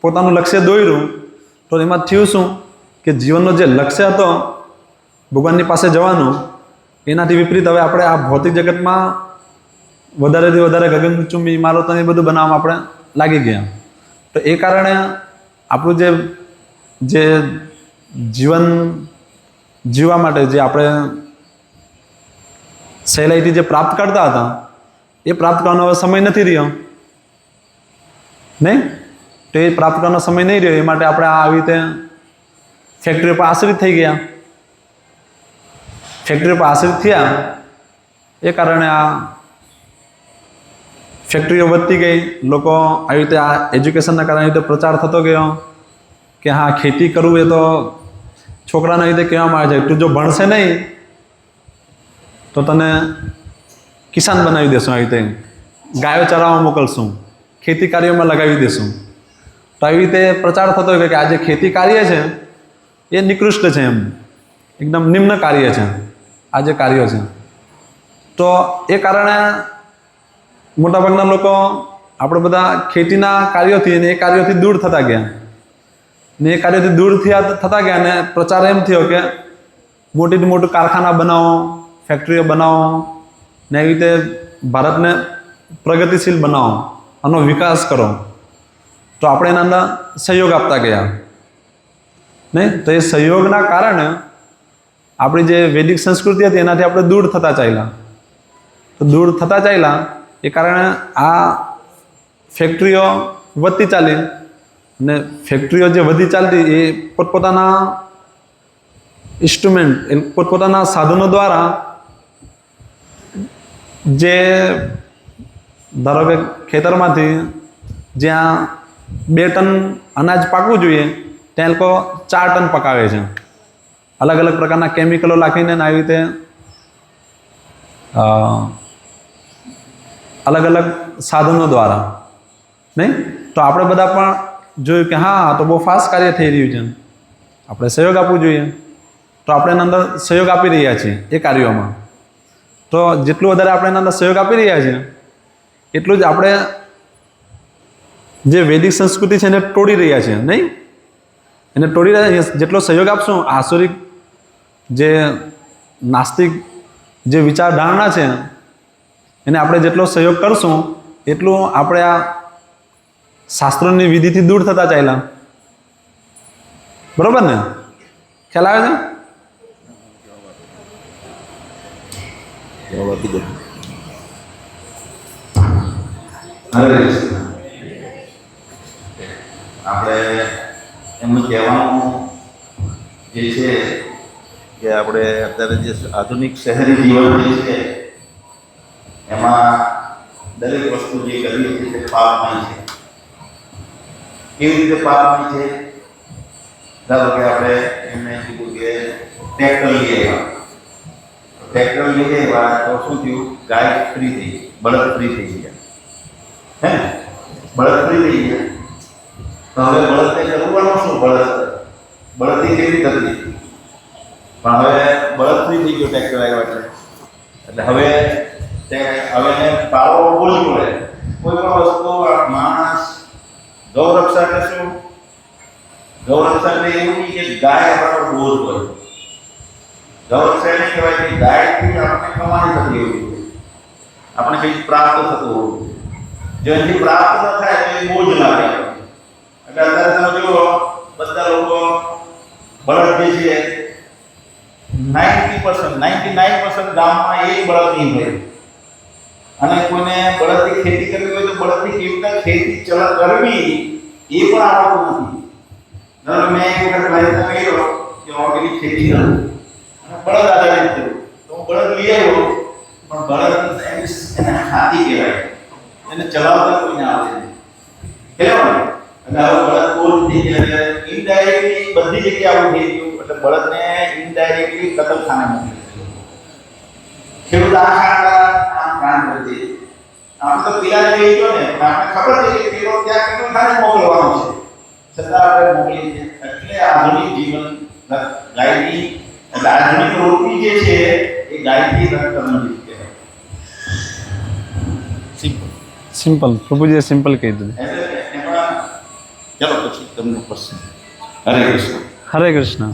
પોતાનું લક્ષ્ય દોર્યું તો એમાં થયું શું કે જીવનનો જે લક્ષ્ય હતો ભગવાનની પાસે જવાનું, એનાથી વિપરીત હવે આપણે આ ભૌતિક જગતમાં વધારેથી વધારે ગગનચુંબી ઇમારતો એ બધું બનાવવામાં આપણે લાગી ગયા. તો એ કારણે આપણું જે જીવન જીવવા માટે જે આપણે સહેલાઈથી જે પ્રાપ્ત કરતા હતા એ પ્રાપ્ત કરવાનો હવે સમય નથી રહ્યો, નહીં? તો એ પ્રાપ્ત કરવાનો સમય નહીં રહ્યો, એ માટે આપણે આવી રીતે ફેક્ટરીઓ પર આશ્રિત થઈ ગયા. ફેક્ટરીઓ પર આશ્રિત થયા એ કારણે આ ફેક્ટરીઓ વધતી ગઈ. લોકો આવી રીતે આ એજ્યુકેશનના કારણે રીતે પ્રચાર થતો ગયો કે હા, ખેતી કરવું એ તો છોકરાને રીતે કહેવામાં આવે છે, તું જો ભણશે નહીં તો તને કિસાન બનાવી દેશું, આવી રીતે ગાયો ચરાવવા મોકલશું, ખેતી કાર્યોમાં લગાવી દેશું. તો આવી રીતે પ્રચાર થતો હોય કે આ જે ખેતી કાર્ય છે એ નિકૃષ્ટ છે, એમ એકદમ નિમ્ન કાર્ય છે આ જે કાર્યો છે. તો એ કારણે મોટાભાગના લોકો આપણે બધા ખેતીના કાર્યોથી અને એ કાર્યોથી દૂર થતા ગયા ને એ કાર્યોથી દૂર થતા ગયા ને પ્રચાર એમ થયો કે મોટીથી મોટું કારખાના બનાવો, ફેક્ટરીઓ બનાવો ને એવી રીતે ભારતને પ્રગતિશીલ બનાવો, આનો વિકાસ કરો. તો આપણે એના અંદર સહયોગ આપતા ગયા, નહીં? તો એ સહયોગના કારણે આપણી જે વૈદિક સંસ્કૃતિ હતી એનાથી આપણે દૂર થતા ચાલ્યા. તો દૂર થતા ચાલ્યા એ કારણે આ ફેક્ટરીઓ વધતી ચાલી અને ફેક્ટરીઓ જે વધી ચાલતી એ પોતપોતાના ઇન્સ્ટ્રુમેન્ટ, પોતપોતાના સાધનો દ્વારા જે ધારો કે ખેતરમાંથી જ્યાં 2 ટન અનાજ પાકવું જોઈએ ત્યાં લોકો 4 ટન પકાવે છે. અલગ અલગ પ્રકારના કેમિકલો નાખીને આવી રીતે અલગ અલગ સાધનો દ્વારા, નહીં? તો આપણે બધા પણ જોયું કે હા, તો બહુ ફાસ્ટ કાર્ય થઈ રહ્યું છે, આપણે સહયોગ આપવું જોઈએ. તો આપણે એના અંદર સહયોગ આપી રહ્યા છીએ એ કાર્યોમાં. તો જેટલું વધારે આપણે એના અંદર સહયોગ આપી રહ્યા છીએ એટલું જ આપણે જે વૈદિક સંસ્કૃતિ છે એને તોડી રહ્યા છીએ, નહીં? એને તોડી રહ્યા. જેટલો સહયોગ આપશું, આસુરિક જે નાસ્તિક જે વિચારધારણા છે એને આપણે જેટલો સહયોગ કરશું એટલું આપણે આ શાસ્ત્રોની વિધિથી દૂર થતા ચાલ્યા. બરોબર ને? ખ્યાલ આવે છે? હરે કૃષ્ણ. આપણે એમનું કહેવાનું જે છે કે આપણે અત્યારે જે આધુનિક શહેરી જીવન જે છે એમાં દરેક વસ્તુ જે કરીએ છીએ તે પાપમય છે. કેવી રીતે પાપમય છે? ધારો કે આપણે એમને કીધું કે ટ્રેક્ટર લઈ આવ્યા, ટ્રેક્ટર લઈ આવ્યા તો શું થયું? ગાય ફ્રી થઈ ગઈ, બળદ ફ્રી થઈ ગયા, હે ને? બળદ ફ્રી થઈ ગયા તો હવે બળદને કરવાનું શું? બળદની કેવી તકલીફ, પણ હવે બળદ ફ્રી થઈ ગયો ટ્રેક્ટર આવ્યા એટલે એટલે હવે એને પાળવો બહુ જ પડે. કોઈ પણ વસ્તુ માણસ ગૌરક્ષા એટલે શું? ગૌરક્ષા એટલે એવું નહીં કે ગાય આપણા પર બોજ હોય. ગૌરક્ષા એટલે કહેવાય કે ગાયથી આપણે કમાણી થતી હોવી જોઈએ, આપણે કંઈક પ્રાપ્ત થતું હોવું જોઈએ. જો એનાથી પ્રાપ્ત ન થાય તો એ બોજ લાગે આપણને. એટલે અત્યારે તમે જુઓ બધા લોકો બળદ જે છે 99% ગામમાં એક બળદ નહીં હોય. અને કોઈને બળદથી ખેતી કરવી હોય તો બળદથી કેવી રીતે ખેતી કરવી એ પણ આવડતું નથી. ધારો મેં એક વખત પ્રયત્ન કર્યો કે ઓર્ગેનિક ખેતી કરું અને બળદ આધારિત કરું, તો હું બળદ લઈ આવ્યો, પણ બળદ એને હાથી કહેવાય, એને ચલાવતા કોઈને આવડે નહીં. કહેવાય એટલે હવે બળદ બોલ થઈ ગયા, ઇનડાયરેક્ટલી બધી જગ્યાએ આવું થઈ ગયું. એટલે બળદને ઇનડાયરેક્ટલી કતલખાને મોકલી દીધો. ખેડૂત આ કામ કરી દે. આપણે તો પેલા જોઈ ગયો ને, આપણે ખબર છે કે પેલો ત્યાં કતલખાને મોકલવાનો છે, છતાં આપણે મોકલી દે. એટલે આધુનિક જીવન ગાયની, એટલે આધુનિક રોટલી જે છે એ ગાયથી રદ કરવાની કહેવાય. સિમ્પલ સિમ્પલ, પ્રભુજીએ સિમ્પલ કહી દીધું. એટલે એમાં ચલો પછી તમને પ્રશ્ન. હરે કૃષ્ણ. હરે કૃષ્ણ.